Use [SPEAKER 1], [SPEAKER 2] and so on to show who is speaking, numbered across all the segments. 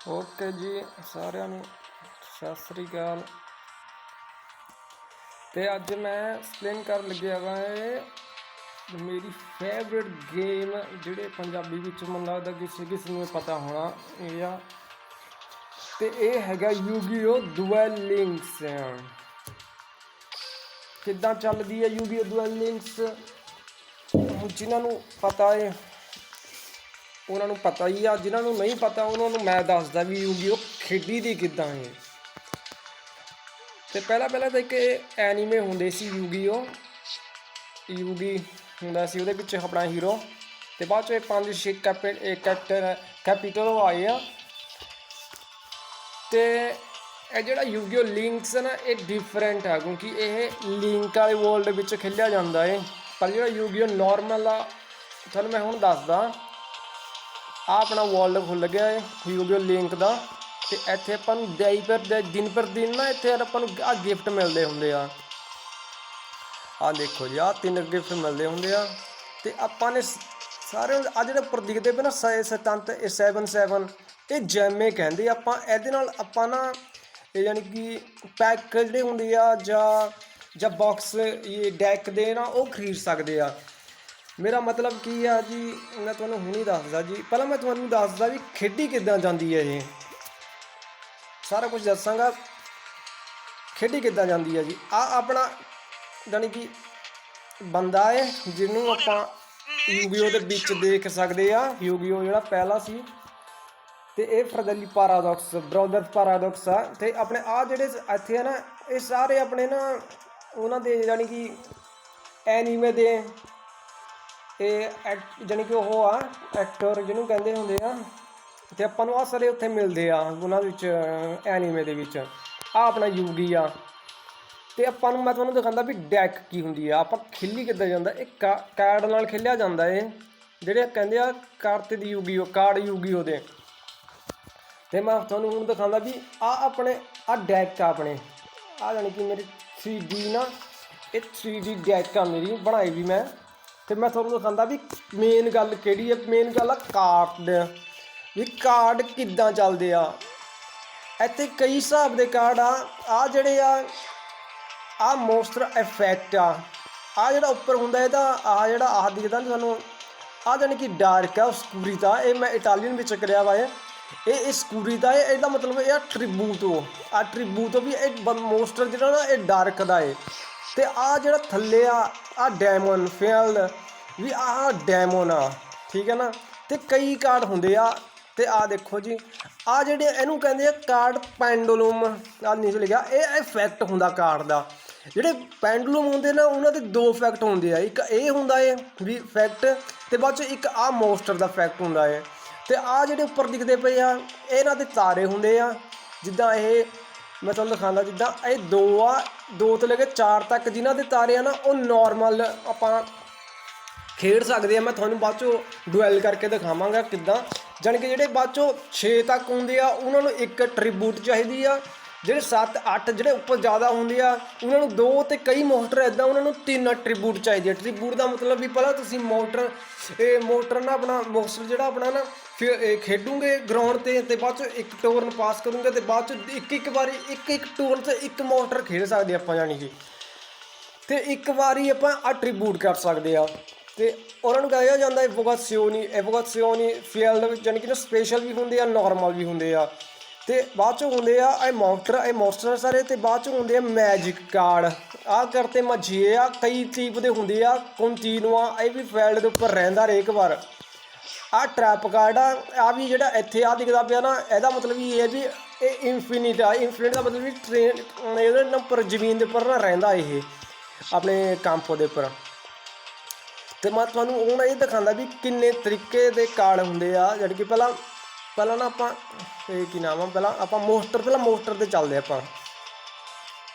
[SPEAKER 1] Okay ਜੀ ਸਾਰਿਆਂ ਨੂੰ ਸਤਿ ਸ੍ਰੀ ਅਕਾਲ। ਤੇ ਅੱਜ ਮੈਂ ਐਕਸਪਲੇਨ ਕਰਨ ਲੱਗਿਆ ਵਾ ਮੇਰੀ ਫੇਵਰੇਟ ਗੇਮ ਜਿਹੜੇ ਪੰਜਾਬੀ ਵਿੱਚ ਮੈਨੂੰ ਲੱਗਦਾ ਕਿਸੇ ਨੂੰ ਪਤਾ ਹੋਣਾ ਇਹ ਆ, ਤੇ ਇਹ ਹੈਗਾ ਯੂਗੀਓ ਡੂਐਲ ਲਿੰਕਸ। ਕਿੱਦਾਂ ਚੱਲਦੀ ਹੈ ਯੂਗੀਓ ਡੂਐਲ ਲਿੰਕਸ, ਜਿਨ੍ਹਾਂ ਨੂੰ ਪਤਾ ਹੈ ਉਹਨਾਂ ਨੂੰ ਪਤਾ ਹੀ ਆ, ਜਿਨ੍ਹਾਂ ਨੂੰ ਨਹੀਂ ਪਤਾ ਉਹਨਾਂ ਨੂੰ ਮੈਂ ਦੱਸਦਾ ਵੀ ਯੂਗੀਓ ਖੇਡੀ ਦੀ ਕਿੱਦਾਂ ਹੈ। ਤੇ ਪਹਿਲਾਂ ਤਾਂ ਇੱਕ ਐਨੀਮੇ ਹੁੰਦੇ ਸੀ ਯੂਗੀ ਹੁੰਦਾ ਸੀ, ਉਹਦੇ ਵਿੱਚ ਆਪਣਾ ਹੀਰੋ, ਤੇ ਬਾਅਦ 'ਚ 5-6 ਕੈਪੀਟਲ ਆਏ ਆ। ਤੇ ਇਹ ਜਿਹੜਾ ਯੂਗੀਓ ਲਿੰਕਸ ਨਾ ਇਹ ਡਿਫਰੈਂਟ ਹੈ, ਕਿਉਂਕਿ ਇਹ ਲਿੰਕ ਵਾਲੇ ਵਰਲਡ ਵਿੱਚ ਖੇਲਿਆ ਜਾਂਦਾ ਹੈ। ਪਰ ਜਿਹੜਾ ਯੂਗੀਓ ਨੋਰਮਲ ਆ ਤੁਹਾਨੂੰ ਮੈਂ ਹੁਣ ਦੱਸਦਾ। ਆ ਆਪਣਾ ਵਰਲਡ ਖੁੱਲ੍ਹ ਗਿਆ ਹੈ ਯੂਗੀਓ ਲਿੰਕ ਦਾ, ਤੇ ਇੱਥੇ ਆਪਾਂ ਨੂੰ ਦਿਨ ਪਰ ਦਿਨ ਨਾ ਇੱਥੇ ਆਪਾਂ ਨੂੰ ਆਹ ਗਿਫਟ ਮਿਲਦੇ ਹੁੰਦੇ ਆ। ਆਹ ਦੇਖੋ ਜੀ, ਆਹ 3 ਗਿਫਟ ਮਿਲਦੇ ਹੁੰਦੇ ਆ। ਤੇ ਆਪਾਂ ਨੇ ਸਾਰੇ ਆ ਜਿਹੜੇ ਉੱਪਰ ਦਿਖਦੇ ਪਏ ਨਾ 7 ਇਹ ਜੈਮੇ ਕਹਿੰਦੇ ਆਪਾਂ। ਇਹਦੇ ਨਾਲ ਆਪਾਂ ਨਾ ਇਹ ਯਾਨੀ ਕਿ ਪੈਕ ਜਿਹੜੇ ਹੁੰਦੇ ਆ ਜਾਂ ਬਾਕਸ ਇਹ ਡੈਕ ਦੇ ਨਾ ਉਹ ਖਰੀਦ ਸਕਦੇ ਆ। ਮੇਰਾ ਮਤਲਬ ਕੀ ਆ ਜੀ, ਮੈਂ ਤੁਹਾਨੂੰ ਹੁਣੀ ਦੱਸਦਾ ਜੀ। ਪਹਿਲਾਂ ਮੈਂ ਤੁਹਾਨੂੰ ਦੱਸਦਾ ਵੀ ਖੇਡੀ ਕਿੱਦਾਂ ਜਾਂਦੀ ਹੈ, ਇਹ ਸਾਰਾ ਕੁਝ ਦੱਸਾਂਗਾ ਖੇਡੀ ਕਿੱਦਾਂ ਜਾਂਦੀ ਹੈ ਜੀ। ਆ ਆਪਣਾ ਜਾਣੀ ਕਿ ਬੰਦਾ ਹੈ ਜਿਹਨੂੰ ਆਪਾਂ ਯੂਗੀਓ ਦੇ ਵਿੱਚ ਦੇਖ ਸਕਦੇ ਆ। ਯੂਗੀਓ ਜਿਹੜਾ ਪਹਿਲਾ ਸੀ, ਤੇ ਇਹ ਫਰਦਲੀ ਬ੍ਰਦਰਸ ਪੈਰਾਡਾਕਸ ਆ। ਤੇ ਆਪਣੇ ਆ ਜਿਹੜੇ ਇੱਥੇ ਆ ਨਾ ਇਹ ਸਾਰੇ ਆਪਣੇ ਨਾ ਉਹਨਾਂ ਦੇ ਜਾਣੀ ਕਿ ਐਨੀਮੇ ਦੇ ਇਹ ਜਾਣੀ ਕਿ ਉਹ ਆ ਐਕਟਰ ਜਿਹਨੂੰ ਕਹਿੰਦੇ ਹੁੰਦੇ ਆ। ਤੇ ਆਪਾਂ ਨੂੰ ਆਹ ਸਾਰੇ ਉੱਥੇ ਮਿਲਦੇ ਆ ਉਹਨਾਂ ਵਿੱਚ ਐਨੀਮੇ ਦੇ ਵਿੱਚ। ਆਹ ਆਪਣਾ ਯੂਗੀ ਆ। ਤੇ ਆਪਾਂ ਨੂੰ ਮੈਂ ਤੁਹਾਨੂੰ ਦਿਖਾਉਂਦਾ ਵੀ ਡੈਕ ਕੀ ਹੁੰਦੀ ਆ, ਆਪਾਂ ਖੇਲੀ ਕਿੱਦਾਂ ਜਾਂਦਾ। ਇਹ ਕਾਰਡ ਨਾਲ ਖੇਲਿਆ ਜਾਂਦਾ ਇਹ, ਜਿਹੜੇ ਕਹਿੰਦੇ ਆ ਕਾਰਡ ਦੀ ਯੂਗੀਓ ਕਾਰਡ ਯੂਗੀਓ ਦੇ। ਤੇ ਮੈਂ ਤੁਹਾਨੂੰ ਹੁਣ ਦਿਖਾਉਂਦਾ ਵੀ ਆਹ ਆਪਣੇ ਆਹ ਡੈਕ ਆ ਆਪਣੇ। ਆਹ ਜਾਣੀ ਕਿ ਮੇਰੀ 3D ਨਾ ਇਹ 3D ਡੈਕ ਆ ਮੇਰੀ ਬਣਾਈ ਵੀ ਮੈਂ। ਤੇ ਮੈਂ ਤੁਹਾਨੂੰ ਦਿਖਾਉਂਦਾ ਵੀ ਮੇਨ ਗੱਲ ਕਿਹੜੀ ਹੈ। ਮੇਨ ਗੱਲ ਆ ਕਾਰਡ, ਵੀ ਕਾਰਡ ਕਿੱਦਾਂ ਚੱਲਦੇ ਆ। ਇੱਥੇ ਕਈ ਹਿਸਾਬ ਦੇ ਕਾਰਡ ਆ ਜਿਹੜੇ ਆ ਮੋਸਟਰ ਇਫੈਕਟ ਆ। ਆਹ ਜਿਹੜਾ ਉੱਪਰ ਹੁੰਦਾ ਇਹਦਾ ਜਿਹੜਾ ਆਹ ਦਿਖਦਾ ਤੁਹਾਨੂੰ ਆਹ ਜਾਣੀ ਕਿ ਡਾਰਕ ਆ ਸਕੂਰੀਤਾ। ਇਹ ਮੈਂ ਇਟਾਲੀਅਨ ਵਿੱਚ ਕਰਿਆ ਵਾ ਇਹ ਸਕੂਰੀਤਾ ਹੈ। ਇਹਦਾ ਮਤਲਬ ਇਹ ਟ੍ਰਿਬੂਟੋ ਵੀ ਇਹ ਮੋਸਟਰ ਜਿਹੜਾ ਨਾ ਇਹ ਡਾਰਕ ਦਾ ਹੈ। ਤੇ ਆਹ ਜਿਹੜਾ ਥੱਲੇ ਆ ਡਾਇਮੰਡ ਫੀਲਡ ਵੀ ਆਹ ਡਾਇਮੰਡ ਆ, ਠੀਕ ਹੈ ਨਾ। ਤੇ ਕਈ ਕਾਰਡ ਹੁੰਦੇ ਆ। ਤੇ ਆਹ ਦੇਖੋ ਜੀ, ਆਹ ਜਿਹੜੇ ਇਹਨੂੰ ਕਹਿੰਦੇ ਆ ਕਾਰਡ ਪੈਂਡੂਲਮ। ਆਹ ਨੀਚੇ ਲਿਖਿਆ ਇਹ ਇਫੈਕਟ ਹੁੰਦਾ ਕਾਰਡ ਦਾ। ਜਿਹੜੇ ਪੈਂਡੂਲਮ ਹੁੰਦੇ ਨਾ ਉਹਨਾਂ ਦੇ 2 ਇਫੈਕਟ ਹੁੰਦੇ ਆ। ਇੱਕ ਇਹ ਹੁੰਦਾ ਹੈ ਵੀ ਇਫੈਕਟ, ਤੇ ਬਾਅਦ 'ਚ ਇੱਕ ਆਹ ਮੋਸਟਰ ਦਾ ਇਫੈਕਟ ਹੁੰਦਾ ਹੈ। ਤੇ ਆਹ ਜਿਹੜੇ ਉੱਪਰ ਦਿਖਦੇ ਪਏ ਆ ਇਹਨਾਂ ਦੇ ਤਾਰੇ ਹੁੰਦੇ ਆ। ਜਿੱਦਾਂ ਇਹ ਮੈਂ ਤੁਹਾਨੂੰ ਦਿਖਾਉਂਦਾ, ਜਿੱਦਾਂ ਇਹ 2 ਤੋਂ ਲੈ ਕੇ 4 ਤੱਕ ਜਿਨ੍ਹਾਂ ਦੇ ਤਾਰੇ ਆ ਨਾ ਉਹ ਨੋਰਮਲ ਆਪਾਂ ਖੇਡ ਸਕਦੇ ਆ। ਮੈਂ ਤੁਹਾਨੂੰ ਬਾਅਦ 'ਚੋਂ ਡੁਐਲ ਕਰਕੇ ਦਿਖਾਵਾਂਗਾ ਕਿੱਦਾਂ। ਜਾਣੀ ਕਿ ਜਿਹੜੇ ਬਾਅਦ 'ਚੋਂ 6 ਤੱਕ ਹੁੰਦੇ ਆ ਉਹਨਾਂ ਨੂੰ 1 ਟ੍ਰਿਬੂਟ ਚਾਹੀਦੀ ਆ। ਜਿਹੜੇ 7-8 ਜਿਹੜੇ ਉੱਪਰ ਜ਼ਿਆਦਾ ਹੁੰਦੇ ਆ ਉਹਨਾਂ ਨੂੰ 2, ਤੇ ਕਈ ਮੋਟਰ ਇੱਦਾਂ ਉਹਨਾਂ ਨੂੰ 3 ਟ੍ਰਿਬੂਟ ਚਾਹੀਦੀ ਆ। ਟ੍ਰਿਬੂਟ ਦਾ ਮਤਲਬ ਵੀ ਪਹਿਲਾਂ ਤੁਸੀਂ ਮੋਟਰ ਨਾ ਆਪਣਾ ਮੋਸਟਰ ਜਿਹੜਾ ਆਪਣਾ ਨਾ ਫਿਰ ਖੇਡੂਗੇ ਗਰਾਊਂਡ 'ਤੇ, ਤੇ ਬਾਅਦ 'ਚ 1 ਟੂਰਨ ਪਾਸ ਕਰੂੰਗੇ, ਤੇ ਬਾਅਦ 'ਚ ਇੱਕ ਵਾਰੀ ਇੱਕ ਟੂਰਨ 'ਤੇ 1 ਮੋਟਰ ਖੇਡ ਸਕਦੇ ਆਪਾਂ ਜਾਣੀ ਕਿ। ਤੇ ਇੱਕ ਵਾਰੀ ਆਪਾਂ ਐਟਰੀਬਿਊਟ ਕਰ ਸਕਦੇ ਆ। ਤੇ ਉਹਨਾਂ ਨੂੰ ਕਿਹਾ ਜਾਂਦਾ ਐਵੋਕਾਸੀਓਨੀ ਫੀਲਡ ਵਿੱਚ, ਜਾਣੀ ਕਿ ਨਾ ਸਪੈਸ਼ਲ ਵੀ ਹੁੰਦੇ ਆ ਨੋਰਮਲ ਵੀ ਹੁੰਦੇ ਆ। ਤੇ ਬਾਅਦ 'ਚ ਹੁੰਦੇ ਆ ਇਹ ਮੋਸਟਰ ਸਾਰੇ। ਤੇ ਬਾਅਦ 'ਚ ਹੁੰਦੇ ਆ ਮੈਜਿਕ ਕਾਰਡ। ਆਹ ਕਰਤੇ ਮਜੀਏ ਆ ਕਈ ਟੀਪ ਦੇ ਹੁੰਦੇ ਆ। ਕੰਟੀਨੂਆ ਇਹ ਵੀ ਫੀਲਡ ਦੇ ਉੱਪਰ ਰਹਿੰਦਾ ਹਰੇਕ ਵਾਰ। ਆਹ ਟਰੈਪ ਕਾਰਡ ਆ ਵੀ ਜਿਹੜਾ ਇੱਥੇ ਆ ਦਿਖਦਾ ਪਿਆ ਨਾ, ਇਹਦਾ ਮਤਲਬ ਇਹ ਹੈ ਵੀ ਇਹ ਇਨਫਿਨਿਟ ਆ। ਇਨਫਿਨਿਟ ਦਾ ਮਤਲਬ ਵੀ ਇਹਦੇ ਉੱਪਰ ਜ਼ਮੀਨ ਦੇ ਉੱਪਰ ਨਾ ਰਹਿੰਦਾ ਇਹ ਆਪਣੇ ਕੰਪੋ ਦੇ ਉੱਪਰ। ਤੇ ਮੈਂ ਤੁਹਾਨੂੰ ਹੁਣ ਇਹ ਦਿਖਾਉਂਦਾ ਵੀ ਕਿੰਨੇ ਤਰੀਕੇ ਦੇ ਕਾਰਡ ਹੁੰਦੇ ਆ। ਜਾਣੀ ਕਿ ਪਹਿਲਾਂ ਨਾ ਆਪਾਂ ਇਹ ਕੀ ਨਾਮ ਆ, ਪਹਿਲਾਂ ਆਪਾਂ ਮੋਸਟਰ ਤੇ ਚੱਲਦੇ ਆਪਾਂ।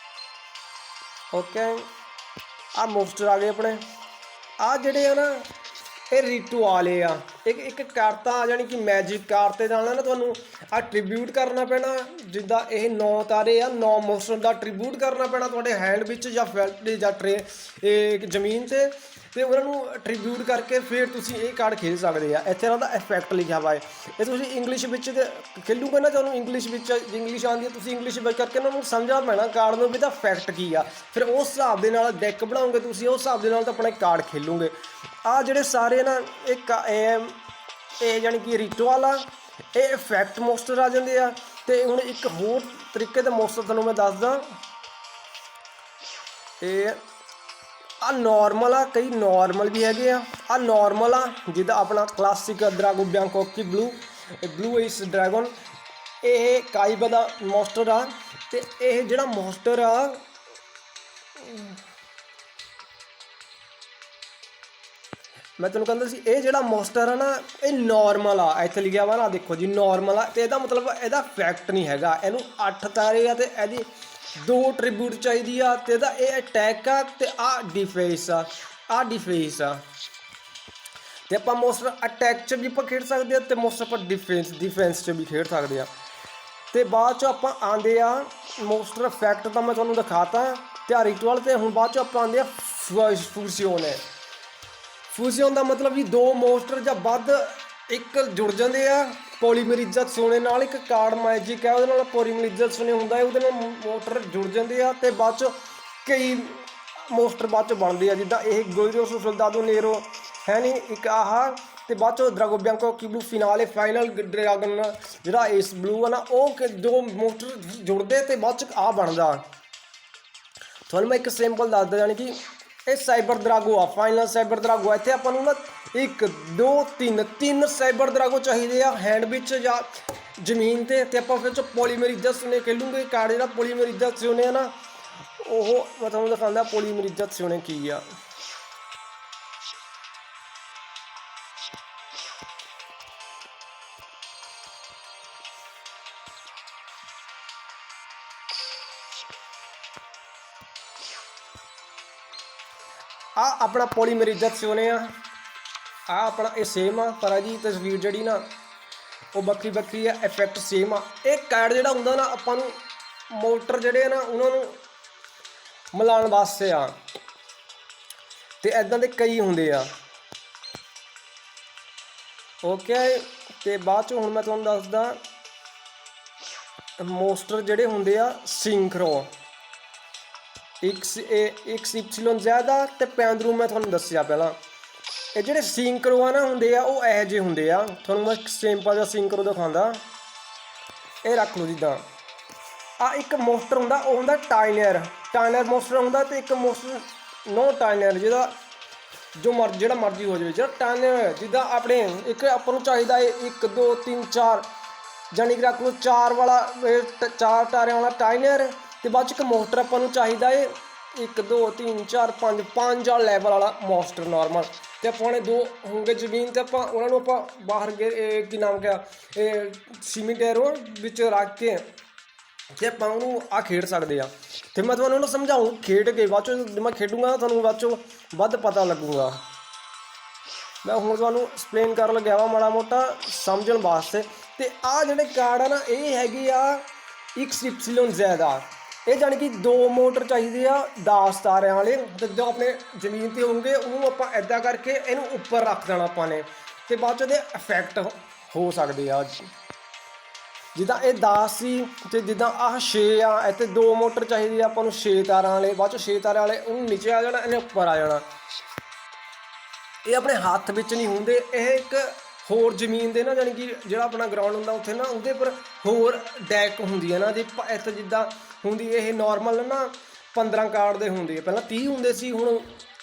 [SPEAKER 1] ਓਕੇ, ਆਹ ਮੋਸਟਰ ਆ ਗਏ ਆਪਣੇ। ਆਹ ਜਿਹੜੇ ਆ ਨਾ ਇਹ ਰੀਟੂ ਵਾਲੇ ਆ। ਇੱਕ ਕਰਤਾ ਜਾਣੀ ਕਿ ਮੈਜਿਕ ਕਾਰ ਤੇ ਨਾਲ ਨਾ ਤੁਹਾਨੂੰ ਆਹ ਟ੍ਰਿਬਿਊਟ ਕਰਨਾ ਪੈਣਾ। ਜਿੱਦਾਂ ਇਹ 9 ਤਾਰੇ ਆ, 9 ਮੋਸਟਰ ਦਾ ਟ੍ਰਿਬਿਊਟ ਕਰਨਾ ਪੈਣਾ ਤੁਹਾਡੇ ਹੈਂਡ ਵਿੱਚ ਜਾਂ ਫੈਲਟ ਜਾਂ ਇਹ ਜ਼ਮੀਨ 'ਤੇ। ਤੇ ਉਹਨਾਂ ਨੂੰ ਟ੍ਰਿਬਿਊਟ ਕਰਕੇ ਫਿਰ ਤੁਸੀਂ ਇਹ ਕਾਰਡ ਖੇਡ ਸਕਦੇ ਆ। ਇੱਥੇ ਇਹਨਾਂ ਦਾ ਇਫੈਕਟ ਲਿਖਿਆ ਵਾ ਇਹ ਤੁਸੀਂ ਇੰਗਲਿਸ਼ ਵਿੱਚ ਖੇਲੂਗੇ ਨਾ, ਤੁਹਾਨੂੰ ਇੰਗਲਿਸ਼ ਵਿੱਚ ਜੇ ਇੰਗਲਿਸ਼ ਆਉਂਦੀ ਹੈ ਤੁਸੀਂ ਇੰਗਲਿਸ਼ ਵਿੱਚ ਕਰਕੇ ਉਹਨਾਂ ਨੂੰ ਸਮਝਾ ਪੈਣਾ ਕਾਰਡ ਨੂੰ ਵੀ ਇਹਦਾ ਇਫੈਕਟ ਕੀ ਆ, ਫਿਰ ਉਸ ਹਿਸਾਬ ਦੇ ਨਾਲ ਡੈਕ ਬਣਾਓਗੇ ਤੁਸੀਂ, ਉਸ ਹਿਸਾਬ ਦੇ ਨਾਲ ਤਾਂ ਆਪਣੇ ਕਾਰਡ ਖੇਲੂਗੇ। ਆਹ ਜਿਹੜੇ ਸਾਰੇ ਨਾ ਇਹ ਜਾਣੀ ਕਿ ਰਿਚੁਅਲ ਆ, ਇਹ ਇਫੈਕਟ ਮੋਸਟਰ ਆ ਜਾਂਦੇ ਆ। ਤੇ ਹੁਣ ਇੱਕ ਹੋਰ ਤਰੀਕੇ ਦੇ ਮੋਸਟਰ ਤੁਹਾਨੂੰ ਮੈਂ ਦੱਸਦਾ, ਇਹ ਆ ਨੋਰਮਲ ਆ, ਕਈ ਨੋਰਮਲ ਵੀ ਹੈਗੇ ਆ। ਆ ਨੋਰਮਲ ਆ ਜਿੱਦਾਂ ਆਪਣਾ ਕਲਾਸਿਕ ਡਰਾਗੋ ਬਿਆਂਕੋਕੀ ਬਲੂ ਇਸ ਡਰੈਗਨ, ਇਹ ਕਾਈਬਾ ਦਾ ਮੋਸਟਰ ਆ। ਤੇ ਇਹ ਜਿਹੜਾ ਮੋਸਟਰ ਆ ਮੈਂ ਤੁਹਾਨੂੰ ਕਹਿੰਦਾ ਸੀ, ਇਹ ਜਿਹੜਾ ਮੋਸਟਰ ਆ ਨਾ ਇਹ ਨੋਰਮਲ ਆ, ਇੱਥੇ ਲਿਖਿਆ ਵਾ ਨਾ ਦੇਖੋ ਜੀ ਨੋਰਮਲ ਆ। ਤੇ ਇਹਦਾ ਮਤਲਬ ਇਹਦਾ ਇਫੈਕਟ ਨਹੀਂ ਹੈਗਾ, ਇਹਨੂੰ 8 ਤਾਰੇ ਆ ਤੇ ਇਹਦੀ 2 ਟ੍ਰਿਬਿਊਟ ਚਾਹੀਦੀ ਆ। ਤੇ ਇਹਦਾ ਇਹ ਅਟੈਕ ਆ ਤੇ ਆ ਡਿਫੈਂਸ ਆ ਡਿਫੈਂਸ ਆ। ਤੇ ਆਪਾਂ ਮੋਸਟਰ ਅਟੈਕ 'ਚ ਵੀ ਆਪਾਂ ਖੇਡ ਸਕਦੇ ਆ ਤੇ ਮੋਸਟਰ ਆਪਾਂ ਡਿਫੈਂਸ 'ਚ ਵੀ ਖੇਡ ਸਕਦੇ ਆ। ਤੇ ਬਾਅਦ 'ਚ ਆਪਾਂ ਆਉਂਦੇ ਆ ਮੋਸਟਰ ਇਫੈਕਟ ਤਾਂ ਮੈਂ ਤੁਹਾਨੂੰ ਦਿਖਾਤਾ ਤੇ ਆ ਰਿਚੁਅਲ। ਤੇ ਹੁਣ ਬਾਅਦ 'ਚ ਆਪਾਂ ਆਉਂਦੇ ਆ ਫਿਊਜ਼ਨ ਦਾ ਮਤਲਬ ਵੀ 2 ਮੋਸਟਰ ਜਾਂ ਵੱਧ ਇੱਕ ਜੁੜ ਜਾਂਦੇ ਆ ਪੋਲੀਮਰਾਈਜ਼ੇਸ਼ਨ ਨਾਲ। ਇੱਕ ਕਾਰਡ ਮੈਜਿਕ ਹੈ ਉਹਦੇ ਨਾਲ ਪੋਲੀਮਰਾਈਜ਼ੇਸ਼ਨ ਹੁੰਦਾ ਹੈ, ਉਹਦੇ ਨਾਲ ਮੋਸਟਰ ਜੁੜ ਜਾਂਦੇ ਆ। ਤੇ ਬਾਅਦ 'ਚ ਕਈ ਮੋਸਟਰ ਬਾਅਦ 'ਚ ਬਣਦੇ ਆ, ਜਿੱਦਾਂ ਇਹ ਗੋਇਰੋਸ ਸੋਲਦਾਦੋ ਨੇਰੋ ਹੈ ਨਹੀਂ ਇੱਕ ਆਹ। ਤੇ ਬਾਅਦ 'ਚ ਡਰਾਗੋ ਬਿਆਂਕੋਕੀ ਬਲੂ ਫਿਨਾਲੇ ਫਾਈਨਲ ਡਰੈਗਨ ਜਿਹੜਾ ਇਸ ਬਲੂ ਆ ਨਾ, ਉਹ 2 ਮੋਸਟਰ ਜੁੜਦੇ ਤੇ ਬਾਅਦ 'ਚ ਆਹ ਬਣਦਾ। ਤੁਹਾਨੂੰ ਮੈਂ ਇੱਕ ਸਿੰਪਲ ਦੱਸਦਾ, ਜਾਣੀ ਕਿ ਇਹ ਸਾਈਬਰ ਦਰਾਗੋ ਆ, ਫਾਈਨਲ ਸਾਈਬਰ ਦਰਾਗੋ। ਇੱਥੇ ਆਪਾਂ ਨੂੰ ਨਾ 1 2 3 ਸਾਈਬਰ ਦਰਾਗੋ ਚਾਹੀਦੇ ਆ ਹੈਂਡ ਵਿੱਚ ਜਾਂ ਜ਼ਮੀਨ ਤੇ। ਤੇ ਆਪਾਂ ਫਿਰ 'ਚ ਪੋਲੀਮਰਾਈਜ਼ੇਸ਼ਨ ਖੇਲੂਗੇ ਕਾਰਡ ਜਿਹੜਾ ਪੋਲੀਮਰਾਈਜ਼ੇਸ਼ਨ ਆ ਨਾ, ਉਹ ਮੈਂ ਤੁਹਾਨੂੰ ਦਿਖਾਉਂਦਾ ਪੋਲੀਮਰਾਈਜ਼ੇਸ਼ਨ ਕੀ ਆ। ਆ ਆਪਣਾ ਪੋਲੀਮਰਾਈਜ਼ੇਸ਼ਨ ਆ ਆਪਣਾ ਇਹ ਸੇਮ ਆ, ਪਰ ਜੀ ਤਸਵੀਰ ਜਿਹੜੀ ਨਾ ਉਹ ਵੱਖਰੀ ਆ, ਇਫੈਕਟ ਸੇਮ ਆ। ਇਹ ਕਾਰਡ ਜਿਹੜਾ ਹੁੰਦਾ ਨਾ ਆਪਾਂ ਨੂੰ ਮੋਟਰ ਜਿਹੜੇ ਆ ਨਾ ਉਹਨਾਂ ਨੂੰ ਮਿਲਾਉਣ ਵਾਸਤੇ ਆ। ਤੇ ਇੱਦਾਂ ਦੇ ਕਈ ਹੁੰਦੇ ਆ, ਓਕੇ। ਤੇ ਬਾਅਦ 'ਚ ਹੁਣ ਮੈਂ ਤੁਹਾਨੂੰ ਦੱਸਦਾ ਮੋਸਟਰ ਜਿਹੜੇ ਹੁੰਦੇ ਆ ਸਿੰਕਰੋ, XY ਜ਼ਿਆਦਾ ਤੇ ਪੈਂਦਰੂ ਮੈਂ ਤੁਹਾਨੂੰ ਦੱਸਿਆ ਪਹਿਲਾਂ। ਇਹ ਜਿਹੜੇ ਸਿੰਕਰੋ ਆ ਨਾ ਹੁੰਦੇ ਆ ਉਹ ਇਹੋ ਜਿਹੇ ਹੁੰਦੇ ਆ। ਤੁਹਾਨੂੰ ਮੈਂ ਸਿੰਪਲ ਜਿਹਾ ਸਿੰਕਰੋ ਦਿਖਾਉਂਦਾ, ਇਹ ਰੱਖ ਲਓ। ਜਿੱਦਾਂ ਆ ਇੱਕ ਮੋਸਟਰ ਹੁੰਦਾ, ਉਹ ਹੁੰਦਾ ਟਾਈਨਰ ਮੋਸਟਰ ਹੁੰਦਾ। ਤੇ ਇੱਕ ਮੋਸਟਰ ਨੋ ਟਾਈਨਰ ਜਿਹੜਾ ਜਿਹੜਾ ਮਰਜ਼ੀ ਹੋ ਜਾਵੇ। ਜਿਹੜਾ ਟਾਈਨਰ ਜਿੱਦਾਂ ਆਪਣੇ ਇੱਕ ਆਪਾਂ ਨੂੰ ਚਾਹੀਦਾ ਹੈ 1 2 3 4 ਜਾਣੀ ਕਿ ਰੱਖ ਲਓ 4 ਵਾਲਾ 4 ਟਾਰਿਆਂ ਵਾਲਾ ਟਾਈਨਰ। ਤੇ ਬਾਅਦ 'ਚ ਇੱਕ ਮੋਸਟਰ ਆਪਾਂ ਨੂੰ ਚਾਹੀਦਾ ਹੈ 1 2 3 4 5 ਵਾਲਾ ਲੈਵਲ ਵਾਲਾ ਮੋਸਟਰ ਨੋਰਮਲ। ਤੇ ਆਪਾਂ ਨੇ 2 ਹੋਣਗੇ ਜ਼ਮੀਨ ਤੇ ਆਪਾਂ ਉਹਨਾਂ ਨੂੰ ਆਪਾਂ ਬਾਹਰ ਕੀ ਨਾਮ ਕਿਹਾ ਇਹ ਸੀਮੈਂਟੇਰੋ ਵਿੱਚ ਰੱਖ ਕੇ ਤੇ ਆਪਾਂ ਉਹਨੂੰ ਆ ਖੇਡ ਸਕਦੇ ਆ। ਤੇ ਮੈਂ ਤੁਹਾਨੂੰ ਉਹਨੂੰ ਸਮਝਾਊਂ ਖੇਡ ਕੇ, ਬਾਅਦ 'ਚੋਂ ਮੈਂ ਖੇਡੂੰਗਾ ਤੁਹਾਨੂੰ ਬਾਅਦ 'ਚੋਂ ਵੱਧ ਪਤਾ ਲੱਗੂਗਾ। ਮੈਂ ਹੁਣ ਤੁਹਾਨੂੰ ਐਕਸਪਲੇਨ ਕਰਨ ਲੱਗਿਆ ਵਾ ਮਾੜਾ ਮੋਟਾ ਸਮਝਣ ਵਾਸਤੇ। ਤੇ ਆਹ ਜਿਹੜੇ ਕਾਰਡ ਆ ਨਾ ਇਹ ਹੈਗੇ ਆ XY ਜ਼ਿਆਦਾ। ਇਹ ਜਾਣੀ ਕਿ 2 ਮੋਟਰ ਚਾਹੀਦੇ ਆ 10 ਤਾਰਿਆਂ ਵਾਲੇ। ਤੇ ਜਦੋਂ ਆਪਣੇ ਜ਼ਮੀਨ 'ਤੇ ਹੋਣਗੇ ਉਹਨੂੰ ਆਪਾਂ ਇੱਦਾਂ ਕਰਕੇ ਇਹਨੂੰ ਉੱਪਰ ਰੱਖ ਦੇਣਾ ਆਪਾਂ ਨੇ। ਤੇ ਬਾਅਦ 'ਚ ਇਹਦੇ ਇਫੈਕਟ ਹੋ ਸਕਦੇ ਆ, ਜਿੱਦਾਂ ਇਹ 10 ਸੀ ਤੇ ਜਿੱਦਾਂ ਆਹ 6 ਆ। ਇੱਥੇ 2 ਮੋਟਰ ਚਾਹੀਦੀ ਆ ਆਪਾਂ ਨੂੰ 6 ਤਾਰਾਂ ਵਾਲੇ। ਬਾਅਦ 'ਚ 6 ਤਾਰਾਂ ਵਾਲੇ ਉਹਨੂੰ ਨੀਚੇ ਆ ਜਾਣਾ, ਇਹਨੇ ਉੱਪਰ ਆ ਜਾਣਾ। ਇਹ ਆਪਣੇ ਹੱਥ ਵਿੱਚ ਨਹੀਂ ਹੁੰਦੇ, ਇਹ ਇੱਕ ਹੋਰ ਜ਼ਮੀਨ ਦੇ ਨਾ ਜਾਣੀ ਕਿ ਜਿਹੜਾ ਆਪਣਾ ਗਰਾਊਂਡ ਹੁੰਦਾ ਉੱਥੇ ਨਾ ਉਹਦੇ ਪਰ ਹੋਰ ਡੈਕ ਹੁੰਦੀ ਹੈ ਨਾ। ਜੇ ਇੱਥੇ ਜਿੱਦਾਂ ਹੁੰਦੀ ਇਹ ਨੋਰਮਲ ਨਾ 15 ਕਾਰਡ ਦੇ ਹੁੰਦੇ ਆ, ਪਹਿਲਾਂ 30 ਹੁੰਦੇ ਸੀ, ਹੁਣ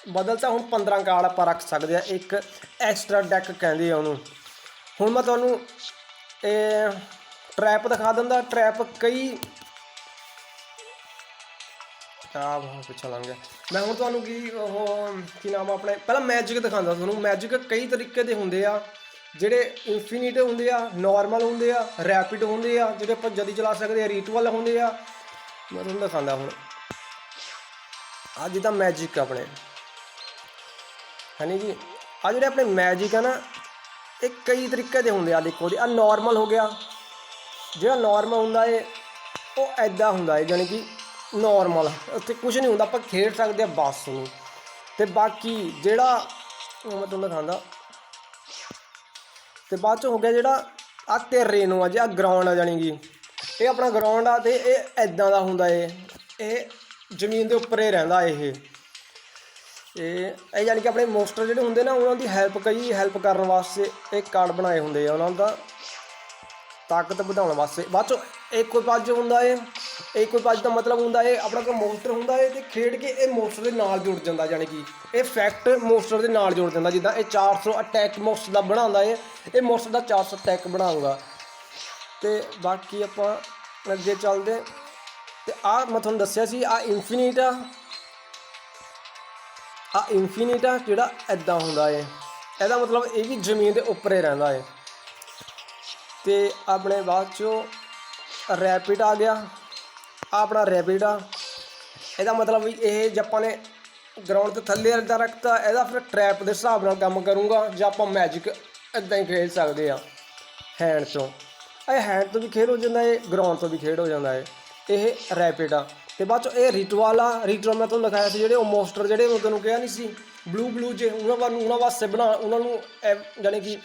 [SPEAKER 1] ਬਦਲਤਾ, ਹੁਣ 15 ਕਾਰਡ ਆਪਾਂ ਰੱਖ ਸਕਦੇ ਆ। ਇੱਕ ਐਕਸਟਰਾ ਡੈਕ ਕਹਿੰਦੇ ਆ ਉਹਨੂੰ। ਹੁਣ ਮੈਂ ਤੁਹਾਨੂੰ ਇਹ ਟਰੈਪ ਦਿਖਾ ਦਿੰਦਾ। ਟਰੈਪ ਕਈ ਪਿੱਛਾ ਲੰਘ ਗਿਆ। ਮੈਂ ਹੁਣ ਤੁਹਾਨੂੰ ਕੀ ਨਾਮ ਆਪਣੇ ਪਹਿਲਾਂ ਮੈਜਿਕ ਦਿਖਾਉਂਦਾ ਤੁਹਾਨੂੰ। ਮੈਜਿਕ ਕਈ ਤਰੀਕੇ ਦੇ ਹੁੰਦੇ ਆ, ਜਿਹੜੇ ਇਨਫੀਨਿਟ ਹੁੰਦੇ ਆ, ਨੋਰਮਲ ਹੁੰਦੇ ਆ, ਰੈਪਿਡ ਹੁੰਦੇ ਆ, ਜਿਹੜੇ ਆਪਾਂ ਜਲਦੀ ਚਲਾ ਸਕਦੇ ਆ, ਰਿਚੁਅਲ ਹੁੰਦੇ ਆ। ਮੈਂ ਤੁਹਾਨੂੰ ਦਿਖਾਉਂਦਾ ਹੁਣ ਆ ਜਿੱਦਾਂ ਮੈਜਿਕ ਆਪਣੇ ਹਾਂਜੀ ਜੀ। ਆ ਜਿਹੜੇ ਆਪਣੇ ਮੈਜਿਕ ਆ ਨਾ ਇਹ ਕਈ ਤਰੀਕੇ ਦੇ ਹੁੰਦੇ ਆ। ਦੇਖੋ ਜੀ ਆ ਨੋਰਮਲ ਹੋ ਗਿਆ। ਜਿਹੜਾ ਨੋਰਮਲ ਹੁੰਦਾ ਏ ਉਹ ਐਦਾਂ ਹੁੰਦਾ ਏ, ਜਾਣੀ ਕਿ ਨੋਰਮਲ ਉੱਥੇ ਕੁਝ ਨਹੀਂ ਹੁੰਦਾ, ਆਪਾਂ ਖੇਡ ਸਕਦੇ ਆ ਬਸ ਨੂੰ। ਤੇ ਬਾਕੀ ਜਿਹੜਾ ਮੈਂ ਤੁਹਾਨੂੰ ਦਿਖਾਉਂਦਾ, ਤੇ ਬਾਅਦ 'ਚ ਹੋ ਗਿਆ ਜਿਹੜਾ ਆ ਟੈਰੇਨ ਆ ਜੀ, ਆ ਗਰਾਊਂਡ ਆ ਜਾਣੀ ਕਿ ਇਹ ਆਪਣਾ ਗਰਾਊਂਡ ਆ, ਤੇ ਇਹ ਇੱਦਾਂ ਦਾ ਹੁੰਦਾ ਇਹ ਜ਼ਮੀਨ ਦੇ ਉੱਪਰ ਹੀ ਰਹਿੰਦਾ ਇਹ ਜਾਣੀ ਕਿ ਆਪਣੇ ਮੋਸਟਰ ਜਿਹੜੇ ਹੁੰਦੇ ਨਾ ਉਹਨਾਂ ਦੀ ਹੈਲਪ ਕਰਨ ਵਾਸਤੇ ਇਹ ਕਾਰਡ ਬਣਾਏ ਹੁੰਦੇ ਆ, ਉਹਨਾਂ ਦਾ ਤਾਕਤ ਵਧਾਉਣ ਵਾਸਤੇ। ਬਾਅਦ 'ਚੋਂ ਇਕੁਇਪਾਜ ਹੁੰਦਾ ਇਕੁਇਪਾਜ ਦਾ ਮਤਲਬ ਹੁੰਦਾ ਆਪਣਾ ਕੋਈ ਮੋਸਟਰ ਹੁੰਦਾ ਤੇ ਖੇਡ ਕੇ ਇਹ ਮੋਸਟਰ ਦੇ ਨਾਲ ਜੁੜ ਜਾਂਦਾ, ਜਾਣੀ ਕਿ ਇਹ ਫੈਕਟ ਮੋਸਟਰ ਦੇ ਨਾਲ ਜੁੜ ਜਾਂਦਾ। ਜਿੱਦਾਂ ਇਹ 400 ਅਟੈਕ ਮੋਸਟਰ ਦਾ ਬਣਾਉਂਦਾ ਇਹ ਮੋਸਟਰ ਦਾ 400 ਅਟੈਕ ਬਣਾਊਗਾ। ਤੇ ਬਾਕੀ ਆਪਾਂ ਅੱਗੇ ਚੱਲਦੇ, ਤੇ ਆਹ ਮੈਂ ਤੁਹਾਨੂੰ ਦੱਸਿਆ ਸੀ ਆ ਇਨਫੀਨਿਟ ਆ ਜਿਹੜਾ ਇੱਦਾਂ ਹੁੰਦਾ ਇਹਦਾ ਮਤਲਬ ਇਹ ਵੀ ਜ਼ਮੀਨ ਦੇ ਉੱਪਰ ਹੀ ਰਹਿੰਦਾ ਤੇ ਆਪਣੇ ਬਾਅਦ 'ਚੋਂ ਰੈਪਿਡ ਆ ਗਿਆ, ਆਪਣਾ ਰੈਪਿਡ ਆ, ਇਹਦਾ ਮਤਲਬ ਵੀ ਇਹ ਜੇ ਆਪਾਂ ਨੇ ਗਰਾਊਂਡ 'ਤੇ ਥੱਲੇ ਇੱਦਾਂ ਰੱਖਤਾ, ਇਹਦਾ ਫਿਰ ਟਰੈਪ ਦੇ ਹਿਸਾਬ ਨਾਲ ਕੰਮ ਕਰੂੰਗਾ, ਜਾਂ ਆਪਾਂ ਮੈਜਿਕ ਇੱਦਾਂ ਹੀ ਖੇਡ ਸਕਦੇ ਆ ਹੈਂਡ ਤੋਂ। ਇਹ ਹੈਂਡ ਤੋਂ ਵੀ ਖੇਡ ਹੋ ਜਾਂਦਾ ਗਰਾਊਂਡ ਤੋਂ ਵੀ ਖੇਡ ਹੋ ਜਾਂਦਾ ਇਹ ਰੈਪਿਡ ਆ। ਤੇ ਬਾਅਦ 'ਚੋਂ ਇਹ ਰਿਚੁਅਲ ਮੈਂ ਤੁਹਾਨੂੰ ਦਿਖਾਇਆ ਸੀ, ਜਿਹੜੇ ਉਹ ਮੋਸਟਰ ਜਿਹੜੇ ਮੈਂ ਤੁਹਾਨੂੰ ਕਿਹਾ ਨਹੀਂ ਸੀ ਬਲੂ ਜੇ ਉਹਨਾਂ ਵਾਸਤੇ ਉਹਨਾਂ ਨੂੰ ਜਾਣੀ ਕਿ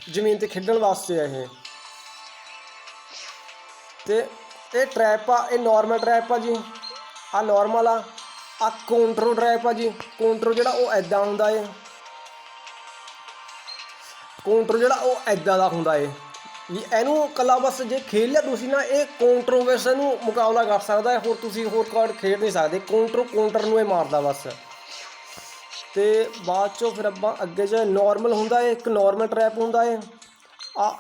[SPEAKER 1] ਜ਼ਮੀਨ 'ਤੇ ਖੇਡਣ ਵਾਸਤੇ ਇਹ। ਤੇ ਇਹ ਟਰੈਪ ਆ, ਇਹ ਨਾਰਮਲ ਟਰੈਪ ਆ ਜੀ, ਆ ਨਾਰਮਲ ਆ ਕਾਊਂਟਰ ਟਰੈਪ ਆ ਜੀ। ਕਾਊਂਟਰ ਜਿਹੜਾ ਉਹ ਇੱਦਾਂ ਹੁੰਦਾ ਕਾਊਂਟਰ ਜਿਹੜਾ ਉਹ ਇੱਦਾਂ ਦਾ ਹੁੰਦਾ ਵੀ ਇਹਨੂੰ ਇਕੱਲਾ ਬਸ ਜੇ ਖੇਡ ਲਿਆ ਤੁਸੀਂ ਨਾ, ਇਹ ਕਾਊਂਟਰ ਵੈਸੇ ਨੂੰ ਮੁਕਾਬਲਾ ਕਰ ਸਕਦਾ ਹੋਰ ਤੁਸੀਂ ਹੋਰ ਕਾਰਡ ਖੇਡ ਨਹੀਂ ਸਕਦੇ, ਕਾਊਂਟਰ ਨੂੰ ਇਹ ਮਾਰਦਾ ਬਸ। ਤੇ ਬਾਅਦ 'ਚੋਂ ਫਿਰ ਆਪਾਂ ਅੱਗੇ ਜੇ ਨਾਰਮਲ ਹੁੰਦਾ ਇੱਕ ਨਾਰਮਲ ਟਰੈਪ ਹੁੰਦਾ ਆ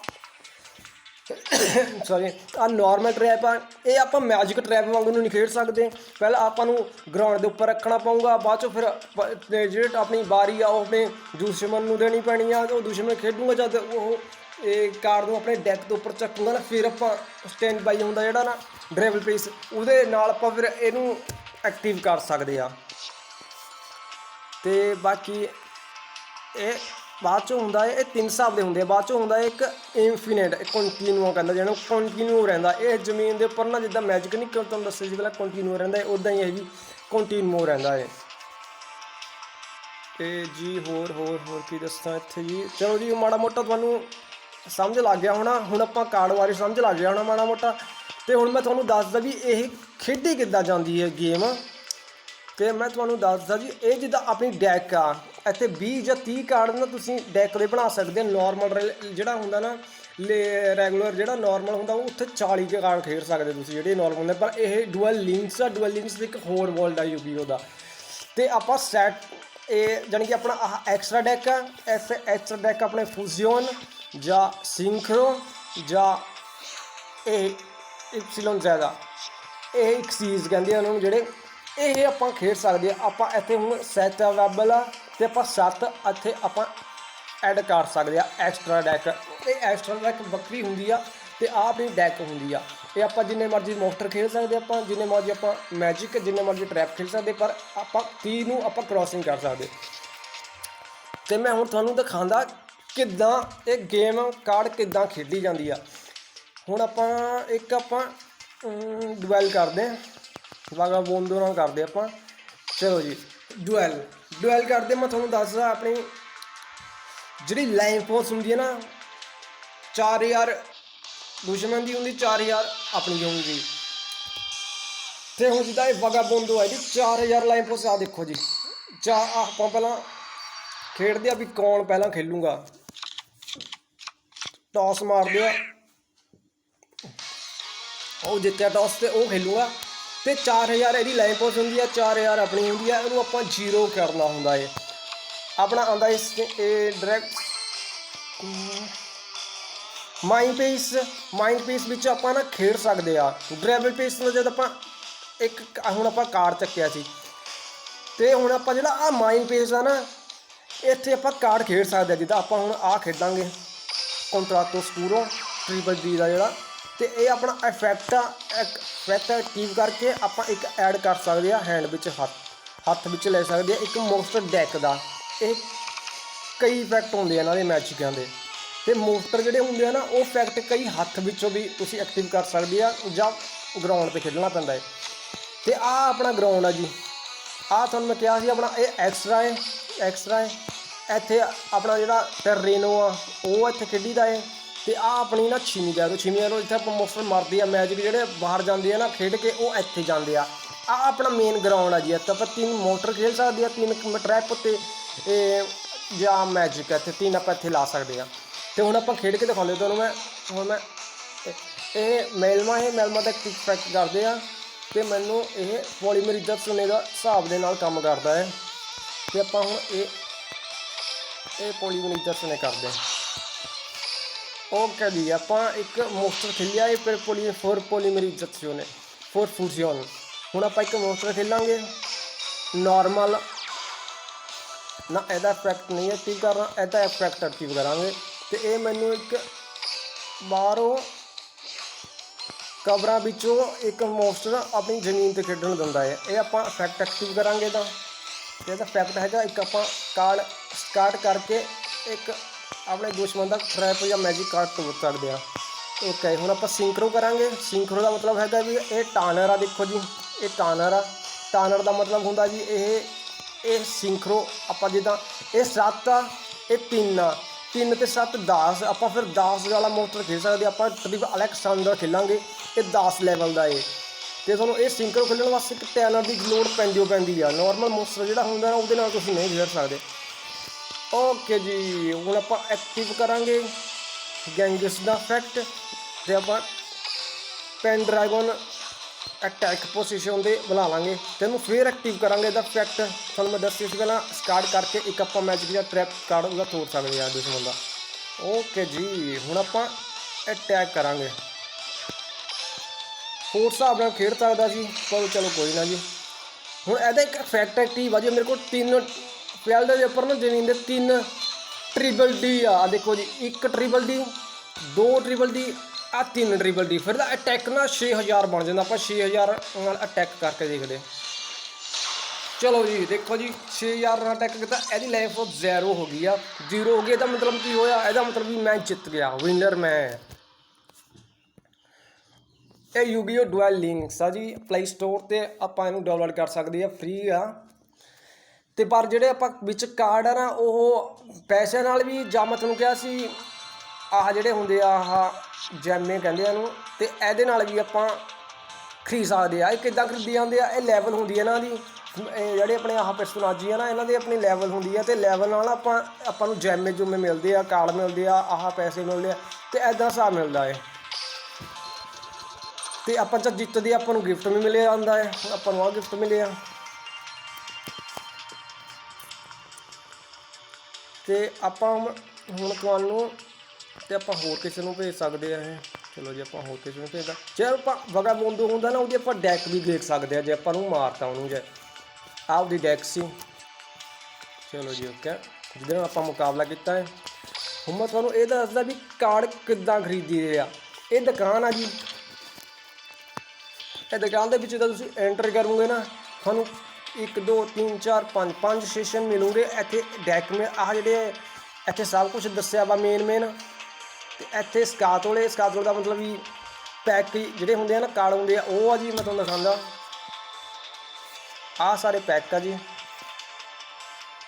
[SPEAKER 1] ਆ ਨਾਰਮਲ ਟਰੈਪ ਆ, ਇਹ ਆਪਾਂ ਮੈਜਿਕ ਟਰੈਪ ਵਾਂਗੂ ਨਹੀਂ ਖੇਡ ਸਕਦੇ। ਪਹਿਲਾਂ ਆਪਾਂ ਨੂੰ ਗਰਾਊਂਡ ਦੇ ਉੱਪਰ ਰੱਖਣਾ ਪਊਗਾ, ਬਾਅਦ 'ਚੋਂ ਫਿਰ ਜਿਹੜੀ ਆਪਣੀ ਵਾਰੀ ਆ ਉਹ ਆਪਣੇ ਦੁਸ਼ਮਣ ਨੂੰ ਦੇਣੀ ਪੈਣੀ ਆ, ਉਹ ਦੁਸ਼ਮਣ ਖੇਡੂਗਾ ਜਦ ਉਹ ਇਹ ਕਾਰਡ ਨੂੰ ਆਪਣੇ ਡੈਕ ਦੇ ਉੱਪਰ ਚੱਕੂਗਾ ਨਾ, ਫਿਰ ਆਪਾਂ ਸਟੈਂਡ ਬਾਈ ਹੁੰਦਾ ਜਿਹੜਾ ਨਾ ਡਰੇਬਲ ਪੀਸ, ਉਹਦੇ ਨਾਲ ਆਪਾਂ ਫਿਰ ਇਹਨੂੰ ਐਕਟਿਵ ਕਰ ਸਕਦੇ ਆ। ਤੇ ਬਾਕੀ ਇਹ ਬਾਅਦ 'ਚੋਂ ਹੁੰਦਾ ਇਹ 3 ਹਿਸਾਬ ਦੇ ਹੁੰਦੇ ਆ। ਬਾਅਦ 'ਚੋਂ ਹੁੰਦਾ ਇੱਕ ਇਨਫੀਨਿਟ ਕੰਟੀਨਿਊ ਕਹਿੰਦਾ, ਜਿਹਨੂੰ ਕੰਟੀਨਿਊ ਰਹਿੰਦਾ ਇਹ ਜ਼ਮੀਨ ਦੇ ਉੱਪਰ ਨਾ, ਜਿੱਦਾਂ ਮੈਜਿਕ ਨਹੀਂ ਤੁਹਾਨੂੰ ਦੱਸਿਆ ਸੀ ਪਹਿਲਾਂ ਕੰਟੀਨਿਊ ਰਹਿੰਦਾ ਉੱਦਾਂ ਹੀ ਇਹ ਵੀ ਕੰਟੀਨਿਊ ਰਹਿੰਦਾ ਤੇ ਜੀ ਹੋਰ ਕੀ ਦੱਸਾਂ ਇੱਥੇ ਜੀ। ਚਲੋ ਜੀ ਮਾੜਾ ਮੋਟਾ ਤੁਹਾਨੂੰ ਸਮਝ ਲੱਗ ਗਿਆ ਹੋਣਾ, ਹੁਣ ਆਪਾਂ ਕਾਰਡ ਬਾਰੇ ਸਮਝ ਲੱਗ ਗਿਆ ਹੋਣਾ ਮਾੜਾ ਮੋਟਾ। ਤੇ ਹੁਣ ਮੈਂ ਤੁਹਾਨੂੰ ਦੱਸਦਾ ਵੀ ਇਹ ਖੇਡੀ ਕਿੱਦਾਂ ਜਾਂਦੀ ਹੈ ਗੇਮ। ਤੇ ਮੈਂ ਤੁਹਾਨੂੰ ਦੱਸਦਾ ਜੀ ਇਹ ਜਿੱਦਾਂ ਆਪਣੀ ਡੈਕ ਆ, ਇੱਥੇ 20 ਜਾਂ 30 ਕਾਰਡ ਨਾ ਤੁਸੀਂ ਡੈਕ ਦੇ ਬਣਾ ਸਕਦੇ ਹੋ। ਨਾਰਮਲ ਜਿਹੜਾ ਹੁੰਦਾ ਨਾ ਰੈਗੂਲਰ ਜਿਹੜਾ ਨਾਰਮਲ ਹੁੰਦਾ ਉਹ ਉੱਥੇ 40 ਕਾਰਡ ਖੇਡ ਸਕਦੇ ਤੁਸੀਂ ਜਿਹੜੇ ਨਾਰਮਲ ਹੁੰਦੇ। ਪਰ ਇਹ ਡੂਅਲ ਲਿੰਕਸ ਆ, ਡੂਅਲ ਲਿੰਕਸ ਇੱਕ ਹੋਰ ਵਰਲਡ ਆ ਯੂਬੀਓ ਦਾ। ਤੇ ਆਪਾਂ ਸੈਟ ਇਹ ਜਾਣੀ ਕਿ ਆਪਣਾ ਆਹ ਐਕਸਟਰਾ ਡੈਕ ਆ, ਐਕਸਟਰਾ ਡੈਕ ਆਪਣੇ ਫੂਜ਼ੀਓਨ ਜਾਂ ਸਿੰਕਰੋ ਜਾਂ ਇਹ ਇਪਸਿਲਨ ਜ਼ਿਆਦਾ, ਇਹ ਇੱਕ ਚੀਜ਼ ਕਹਿੰਦੇ ਆ ਉਹਨਾਂ ਨੂੰ, ਜਿਹੜੇ ਇਹ ਆਪਾਂ ਖੇਡ ਸਕਦੇ ਆ। ਆਪਾਂ ਇੱਥੇ ਹੁਣ 7 ਅਵੇਲੇਬਲ ਆ ਤੇ ਆਪਾਂ 7 ਇੱਥੇ ਆਪਾਂ ਐਡ ਕਰ ਸਕਦੇ ਆ ਐਕਸਟਰਾ ਡੈਕ। ਇਹ ਐਕਸਟਰਾ ਡੈਕ ਵੱਖਰੀ ਹੁੰਦੀ ਆ ਤੇ ਆਹ ਆਪਣੀ ਡੈਕ ਹੁੰਦੀ ਆ। ਇਹ ਆਪਾਂ ਜਿੰਨੇ ਮਰਜ਼ੀ ਮੋਸਟਰ ਖੇਡ ਸਕਦੇ ਆਪਾਂ, ਜਿੰਨੇ ਮਰਜ਼ੀ ਆਪਾਂ ਮੈਜਿਕ, ਜਿੰਨੇ ਮਰਜ਼ੀ ਟਰੈਪ ਖੇਡ ਸਕਦੇ, ਪਰ ਆਪਾਂ 30 ਨੂੰ ਆਪਾਂ ਕ੍ਰੋਸਿੰਗ ਕਰ ਸਕਦੇ। ਤੇ ਮੈਂ ਹੁਣ ਤੁਹਾਨੂੰ ਦਿਖਾਉਂਦਾ ਕਿੱਦਾਂ ਇਹ ਗੇਮ ਕਾਰਡ ਕਿੱਦਾਂ ਖੇਡੀ ਜਾਂਦੀ ਆ। ਹੁਣ ਆਪਾਂ ਡੁਐਲ ਕਰਦੇ ਹਾਂ, ਵਾਗਾਬੋਂਦੋ ਨਾਲ ਕਰਦੇ ਆਪਾਂ। ਚਲੋ ਜੀ ਡੁਐਲ ਕਰਦੇ। ਮੈਂ ਤੁਹਾਨੂੰ ਦੱਸਦਾ ਆਪਣੀ ਜਿਹੜੀ ਲਾਈਨ ਫੋਰਸ ਹੁੰਦੀ ਹੈ ਨਾ 4000 ਦੁਸ਼ਮਣ ਦੀ ਹੁੰਦੀ, 4000 ਆਪਣੀ ਹੁੰਦੀ। ਤੇ ਹੁਣ ਜਿੱਦਾਂ ਇਹ ਵਾਗਾਬੋਂਦੋ ਹੈ ਜੀ 4000 ਲਾਈਨ ਫੋਰਸ ਆ ਦੇਖੋ ਜੀ। ਆਪਾਂ ਪਹਿਲਾਂ ਖੇਡਦੇ ਆ ਵੀ ਕੌਣ ਪਹਿਲਾਂ ਖੇਲੂਗਾ, ਟਾਸ ਮਾਰਦੇ ਆ, ਉਹ ਜਿੱਤਿਆ ਟਾਸ ਤੇ ਉਹ ਖੇਲੂਗਾ। ਤੇ 4000 ਇਹਦੀ ਲਾਈਨ ਫੋਰਸ ਹੁੰਦੀ ਆ, 4000 ਆਪਣੀ ਹੁੰਦੀ ਆ। ਇਹਨੂੰ ਆਪਾਂ 0 ਕਰਨਾ ਹੁੰਦਾ ਆਪਣਾ ਆਉਂਦਾ ਇਹ ਡਾਇਰੈਕਟ ਮਾਈਂਡ ਪੀਸ ਵਿੱਚ ਆਪਾਂ ਨਾ ਖੇਡ ਸਕਦੇ ਆ। ਡਰੇਬਲ ਪੀਸ ਨਾਲ ਜਦ ਆਪਾਂ ਹੁਣ ਆਪਾਂ ਕਾਰਡ ਚੱਕਿਆ ਸੀ ਤੇ ਹੁਣ ਆਪਾਂ ਜਿਹੜਾ ਆਹ ਮਾਈਂਡ ਪੀਸ ਆ ਨਾ, ਇੱਥੇ ਆਪਾਂ ਕਾਰਡ ਖੇਡ ਸਕਦੇ ਆ। ਜਿੱਦਾਂ ਆਪਾਂ ਹੁਣ ਆਹ ਖੇਡਾਂਗੇ ਕੰਟਰਾਟੋ ਸਕੂਰੋ ਟ੍ਰਿਪਲ ਡੀ ਦਾ ਜਿਹੜਾ, ਤੇ ਇਹ ਆਪਣਾ ਇਫੈਕਟ ਐਕਟਿਵ ਕਰਕੇ ਆਪਾਂ ਇੱਕ ਐਡ ਕਰ ਸਕਦੇ ਆ ਹੈਂਡ ਵਿੱਚ, ਹੱਥ ਵਿੱਚ ਲੈ ਸਕਦੇ ਆ ਇੱਕ ਮੋਸਟਰ ਡੈਕ ਦਾ। ਇਹ ਕਈ ਇਫੈਕਟ ਹੁੰਦੇ ਆ ਇਹਨਾਂ ਦੇ ਮੈਜਿਕਾਂ ਦੇ, ਤੇ ਮੋਸਟਰ ਜਿਹੜੇ ਹੁੰਦੇ ਆ ਨਾ ਉਹ ਇਫੈਕਟ ਕਈ ਹੱਥ ਵਿੱਚੋਂ ਵੀ ਤੁਸੀਂ ਐਕਟਿਵ ਕਰ ਸਕਦੇ ਆ ਜਾਂ ਗਰਾਊਂਡ 'ਤੇ ਖੇਡਣਾ ਪੈਂਦਾ ਤੇ ਆਹ ਆਪਣਾ ਗਰਾਊਂਡ ਆ ਜੀ, ਆ ਤੁਹਾਨੂੰ ਮੈਂ ਕਿਹਾ ਸੀ ਆਪਣਾ ਇਹ ਐਕਸਟਰਾ ਹੈ ਇੱਥੇ ਆਪਣਾ ਜਿਹੜਾ ਟਰੇਨੋ ਆ ਉਹ ਇੱਥੇ ਖੇਡੀ ਦਾ ਹੈ। ਤੇ ਆ ਆਪਣੀ ਨਾ ਛਿਮੀ ਐਰੋ ਜਿੱਥੇ ਆਪਾਂ ਮੋਸਟਰ ਮਾਰਦੇ ਆ ਮੈਜਿਕ ਜਿਹੜੇ ਬਾਹਰ ਜਾਂਦੇ ਆ ਨਾ ਖੇਡ ਕੇ ਉਹ ਇੱਥੇ ਜਾਂਦੇ ਆ। ਆ ਆਪਣਾ ਮੇਨ ਗਰਾਊਂਡ ਆ ਜੀ। ਇੱਥੇ ਆਪਾਂ 3 ਮੋਟਰ ਖੇਡ ਸਕਦੇ ਆ, 3 ਟਰੈਪ ਉੱਤੇ ਜਾਂ ਮੈਜਿਕ ਇੱਥੇ 3 ਆਪਾਂ ਇੱਥੇ ਲਾ ਸਕਦੇ ਆ। ਤੇ ਹੁਣ ਆਪਾਂ ਖੇਡ ਕੇ ਦਿਖਾਉਂਦੇ ਤੁਹਾਨੂੰ ਮੈਂ ਇਹ ਮੈਲਮਾ ਦਾ ਇਫੈਕਟ ਕਰਦੇ ਆ ਤੇ ਮੈਨੂੰ ਇਹ ਪੋਲੀਮਰੀਜ਼ਰ ਸੁਣੇ ਦਾ ਹਿਸਾਬ ਦੇ ਨਾਲ ਕੰਮ ਕਰਦਾ ਹੈ। ਤੇ ਆਪਾਂ ਹੁਣ ਇਹ ਪੋਲੀਮਰੀਜ਼ਰ ਸੁਣੇ ਕਰਦੇ ਆ। ओके जी आप एक मोस्टर खेलिया है फिर फोर पॉलीमराइजेशन फोर फ्यूजन हुण आप एक मोस्टर खेलांगे नॉर्मल ना एदा इफैक्ट नहीं एक्टिव करना एदा इफैक्ट एक्टिव करांगे तो ये मैनू एक बाहरों कवरां विचों एक मोस्टर अपनी जमीन पर खेडण दिंदा है। ये आप इफैक्ट एक्टिव करांगे तो इसका इफैक्ट हैगा एक आप कार्ड स्टार्ट करके एक अपने दुश्मन का ट्रैप या मैजिक कार्ड तोड़ सकते हैं। ओके हुण आप सिंक्रो करांगे। सिंक्रो का मतलब है भी ये टानर आ, देखो जी ये टानर आ। टानर का मतलब होंदा जी ये सिंक्रो आप जिदा ये 7 आ ये 3 आ 3 ते 7 10 आप फिर 10 वाला मोस्टर खेल सकते आप ट्रिप अलेक्जेंडर खेलांगे ये 10 लैवल का है। तो तुहानूं ये सिंक्रो खेलने वास्ते एक टैनर की लोड़ पैंदी आ। नॉर्मल मोस्टर जिहड़ा हुंदा ना उहदे नाल तुसीं नहीं खेल सकते। ओके जी हुण आपां एक्टिव करांगे गैंगस का इफैक्ट तो आप पेन ड्रैगन अटैक पोजिशन से बना लाँगे तेन फिर एक्टिव करांगे इहदा इफैक्ट तुहानूं मैं दस्सिया सी पहलां स्टार्ट करके एक आपां मैजिक या ट्रैप कार्ड उहदा तोड़ सकदे आ दुश्मन का। ओके जी हुण आपां अटैक करांगे फोर्स हिसाब नाल खेड सकदा सी पर चलो कोई ना जी। हुण इहदा एक इफैक्ट एक्टिव आ जी मेरे को 3 फील्ड के उपर ना जमीन के 3 ट्रिपल डी आ देखो जी 1 ट्रिपल डी 2 ट्रिपल डी आ 3 ट्रिपल डी फिर अटैक ना 6000 बन जाता। आप 6000 अटैक करके देखते चलो जी देखो जी 6000 अटैक किया यदि लाइफ 0 हो गई आ 0 हो गई। इसका मतलब की होया इसका मतलब भी मैं जित गया विनर मैं। ये यूगीओ डुएल लिंक्स आ जी प्ले स्टोर पर आप डाउनलोड कर सकते हैं फ्री आ। तो पर जोड़े आप कार्ड है ना वो पैसे नाल भी जा मैं तुहानूं कहा सी आह जोड़े होंदे आह जैमे कहंदे आ नूं ते इहदे नाल भी आप खरीद सकते हैं। किदां खरीदी जांदे आ ये लैवल होंदी है इन्हां दी जिहड़े अपने आह पर्सनाजी है ना इन्हां दी अपनी लैवल होंदी है तो लैवल नाल आपां नूं जैमे जुमे मिलते हैं कार्ड मिलते हैं आह पैसे मिलते हैं तो इदां हिसाब मिलता है। तो आपां जितदे आपां नूं गिफ्ट भी मिल जाता है आपां नूं आह गिफ्ट मिले आ। तो आप हूँ तुहानूं तो आप होर किसी को भेज सकते हैं। चलो जी आप होर किसी को भेजदा जे आप वगा बोंदो होंदा ना वो डैक भी देख सकते हैं जे आप मारता उन्होंने जे आपकी डैक सी। चलो जी ओके जिहदे आप मुकाबला किया है हुण मैं तुहानूं ये दसदा भी कार्ड किद्दां खरीदी दे आ। ये दुकान आ जी ये दुकान दे विच तां तुसीं एंटर करोगे ना तुहानूं 1 2 3 4 5 सेशन मिलूंगे इत्थे डैक में आह जिहड़े इत्थे सब कुछ दस्सिया वा मेन ते इत्थे स्कातोले का मतलब भी पैक जिहड़े हुंदे आ ना कार्ड हुंदे आ ओह आ जी मैं तुहानूं दस्सांगा आह सारे पैक आ जी।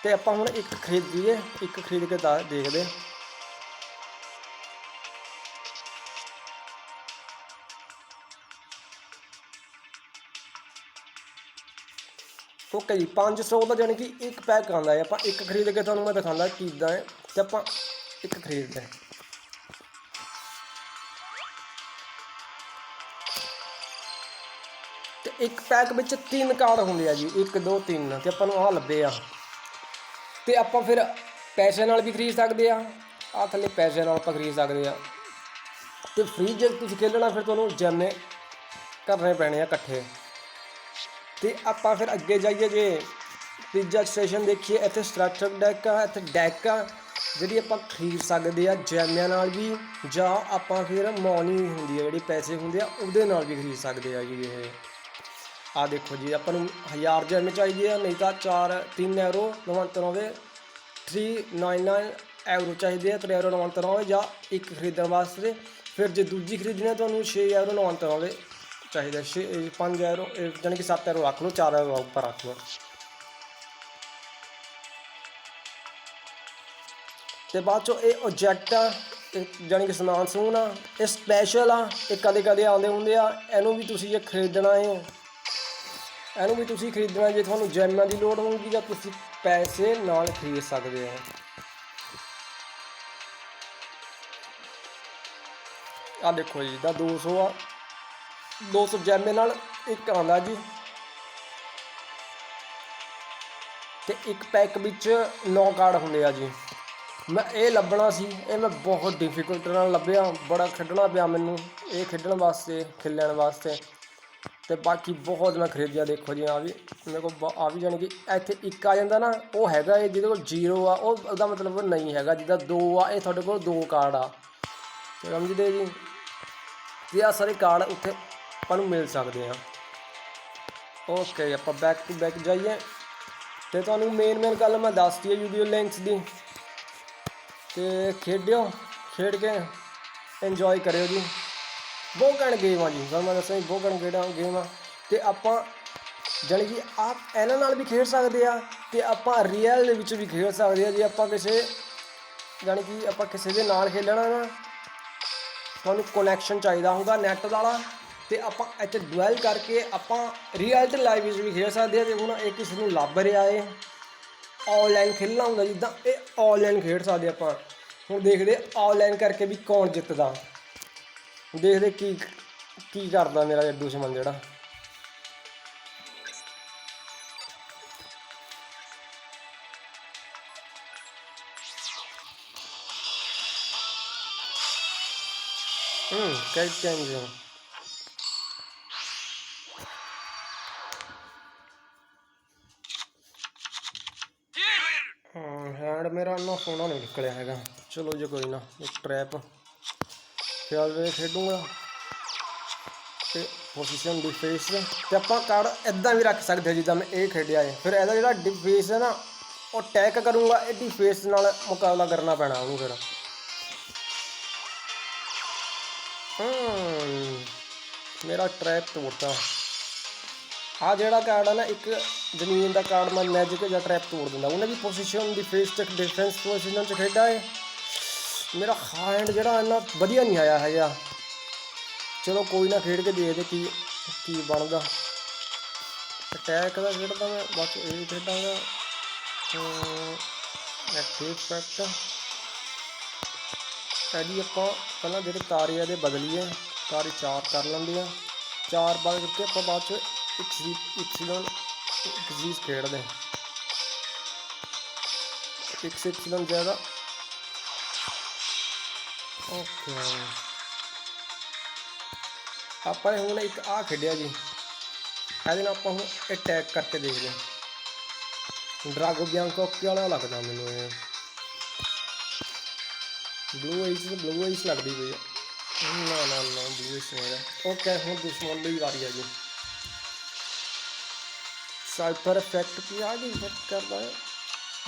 [SPEAKER 1] तो आपां हुण एक खरीदीए एक खरीद के देखदे ओके जी 500 का जानी कि एक पैक आता है। आप एक खरीद के तुहानूं मैं दिखाना किदां है तो आप एक खरीदते हैं। तो एक पैक में 3 कार्ड होंगे आ जी 1 2 3 तो आपां नूं आह लभे आ। तो आप फिर पैसे नाल भी खरीद सकते हैं आ थल्ले पैसे नाल आपां खरीद सकते हैं। तो फ्री जे तुसीं खेलना फिर तुहानूं जैमे करने पैने आ इकट्ठे। तो आप फिर अगे जाइए जे तीजा स्टेशन देखिए इत्थे स्ट्रक्चर डैक आ इत्थे डैक आ जिहड़ी आप खरीद सकते हैं जैमिया नाल भी जां आप फिर मॉनी होंदी है जिहड़ी पैसे होंदे आ उहदे नाल भी खरीद सकते हैं जी। ये आ देखो जी आप 1000 जैमे चाहिए नहीं तो 3 यूरो 99 399 यूरो चाहिए 3 यूरो 99 या एक खरीदने वास्ते। फिर जो दूजी खरीदनी तो 6 यूरो 99 चाहिए 5 यूरो यानी कि 7 यूरो रख लो 4 यूरो ऊपर रख लो। ਤੇ ਬਾਅਦ ਚੋਂ ਇਹ ਆਬਜੈਕਟ ਆ, ਜਾਣੀ ਕਿ ਸਮਾਨ ਸਮੂਨ ਆ, ਇਹ ਸਪੈਸ਼ਲ ਆ, ਇਹ ਕਦੇ ਕਦੇ ਆਉਂਦੇ ਹੁੰਦੇ ਆ। ਇਹਨੂੰ ਵੀ ਤੁਸੀਂ ਜੇ ਖਰੀਦਣਾ ਹੈ, ਇਹਨੂੰ ਵੀ ਤੁਸੀਂ ਖਰੀਦਣਾ ਜੇ ਤੁਹਾਨੂੰ ਜੈਮਾਂ ਦੀ ਲੋੜ ਹੋਊਗੀ ਜਾਂ ਤੁਸੀਂ ਪੈਸੇ ਨਾਲ ਖਰੀਦ ਸਕਦੇ ਹੋ। ਆ ਦੇਖੋ ਜੀ, ਜਿੱਦਾਂ 200 ਆ, 200 ਜੈਮੇ ਨਾਲ ਇੱਕ ਆਉਂਦਾ ਜੀ, ਤੇ ਇੱਕ ਪੈਕ ਵਿੱਚ 9 ਕਾਰਡ ਹੁੰਦੇ ਆ ਜੀ। ਮੈਂ ਇਹ ਲੱਭਣਾ ਸੀ, ਇਹ ਮੈਂ ਬਹੁਤ ਡਿਫੀਕਲਟ ਨਾਲ ਲੱਭਿਆ, ਬੜਾ ਖੇਡਣਾ ਪਿਆ ਮੈਨੂੰ ਇਹ ਖੇਡਣ ਵਾਸਤੇ, ਖੇਲਣ ਵਾਸਤੇ। ਤੇ ਬਾਕੀ ਬਹੁਤ ਮੈਂ ਖਰੀਦਿਆ। ਦੇਖੋ ਜੀ ਆ ਵੀ ਮੇਰੇ ਕੋਲ ਆ ਵੀ, ਜਾਣੀ ਕਿ ਇੱਥੇ ਇੱਕ ਆ ਜਾਂਦਾ ਨਾ, ਉਹ ਹੈਗਾ ਇਹ ਜਿਹਦੇ ਕੋਲ 0 ਆ, ਉਹ ਉਹਦਾ ਮਤਲਬ ਨਹੀਂ ਹੈਗਾ। ਜਿੱਦਾਂ 2 ਆ, ਇਹ ਤੁਹਾਡੇ ਕੋਲ 2 ਕਾਰਡ ਆ, ਸਮਝਦੇ ਜੀ। ਤੇ ਆਹ ਸਾਰੇ ਕਾਰਡ ਉੱਥੇ ਆਪਾਂ ਨੂੰ ਮਿਲ ਸਕਦੇ ਆ। ਓਕੇ, ਆਪਾਂ ਬੈਕ ਟੂ ਬੈਕ ਜਾਈਏ। ਤੇ ਤੁਹਾਨੂੰ ਮੇਨ ਗੱਲ ਮੈਂ ਦੱਸਤੀ ਹੈ ਯੂਗਿਓ ਲਿੰਕਸ ਦੀ। ਤੇ ਖੇਡਿਓ, ਖੇਡ ਕੇ ਇੰਜੋਏ ਕਰਿਓ ਜੀ। ਬਹੁਤ ਘੈਂਟ ਗੇਮ ਆ ਜੀ, ਤੁਹਾਨੂੰ ਮੈਂ ਦੱਸਾਂ ਜੀ, ਬਹੁਤ ਘੈਂਟ ਗੇਮ ਆ। ਤੇ ਆਪਾਂ ਜਾਣੀ ਕਿ ਆਪ ਇਹਨਾਂ ਨਾਲ ਵੀ ਖੇਡ ਸਕਦੇ ਆ, ਤੇ ਆਪਾਂ ਰੀਅਲ ਦੇ ਵਿੱਚ ਵੀ ਖੇਡ ਸਕਦੇ ਆ। ਜੇ ਆਪਾਂ ਕਿਸੇ ਜਾਣੀ ਕਿ ਆਪਾਂ ਕਿਸੇ ਦੇ ਨਾਲ ਖੇਲਣਾ ਨਾ, ਤੁਹਾਨੂੰ ਕਨੈਕਸ਼ਨ ਚਾਹੀਦਾ ਹੋਊਗਾ ਨੈੱਟ ਵਾਲਾ, ਤੇ ਆਪਾਂ ਇੱਥੇ ਡੁਐਲ ਕਰਕੇ ਆਪਾਂ ਰੀਅਲ ਤੇ ਲਾਈਵ ਵਿੱਚ ਵੀ ਖੇਡ ਸਕਦੇ ਆ। ਤੇ ਹੁਣ ਇਹ ਕਿਸੇ ਨੂੰ ਲੱਭ ਰਿਹਾ ਏ, ਔਨਲਾਈਨ ਖੇਲਣਾ ਹੁੰਦਾ ਜਿੱਦਾਂ, ਇਹ ਔਨਲਾਈਨ ਖੇਡ ਸਕਦੇ ਆਪਾਂ। ਹੁਣ ਦੇਖਦੇ ਔਨਲਾਈਨ ਕਰਕੇ ਵੀ ਕੌਣ ਜਿੱਤਦਾ, ਦੇਖਦੇ ਕੀ ਕਰਦਾ ਮੇਰਾ ਦੁਸ਼ਮਣ ਜਿਹੜਾ। ਕੈਂਜੋ हैंड मेरा ना सोना नहीं निकलिया हैगा। चलो जी कोई ना, एक ट्रैप ख्याल वे खेडूंगा। तो पोजीशन डिफेस तो आप कार्ड इदा भी रख सकते जिदा मैं ये खेडिया है। फिर यदा जो डिफेस है ना, वो टैक करूँगा, ये डिफेस नाल मुकाबला करना पैना उन्होंने। फिर मेरा ट्रैप तोड़ता। आ जोड़ा कार्ड है ना, एक जमीन का कार्ड मैं मैजिक या ट्रैप तोड़ दिंदा। उन्हें भी पोजीशन डिफेंस डिफेंस पोजीशन च खेडा है। मेरा हैंड जोड़ा इन्ना वधिया नहीं आया है। चलो कोई ना, खेड के देखते की बनता। अटैक का खेडता मैं, बस ये खेडांगा एक्टिव एडी। आप पहला जो तारे ये बदलीए, तारे 4 कर लेंगे, 4 बदल करके आप बाद एक चीज़ खेड़ते हैं, एक ज़्यादा। ओके, आप हूँ एक आ खेडिया जी, ये आप हूँ अटैक करके देखते हैं। ड्रागो बियांको वाला लगता मैंने, ब्लू आइस लगती पई है। ना ना ना ब्लू आइस नहीं है। ओके, हूँ दुश्मन की वारी है जी। साइपर इफेक्ट की आ गई, इफेक्ट करता है।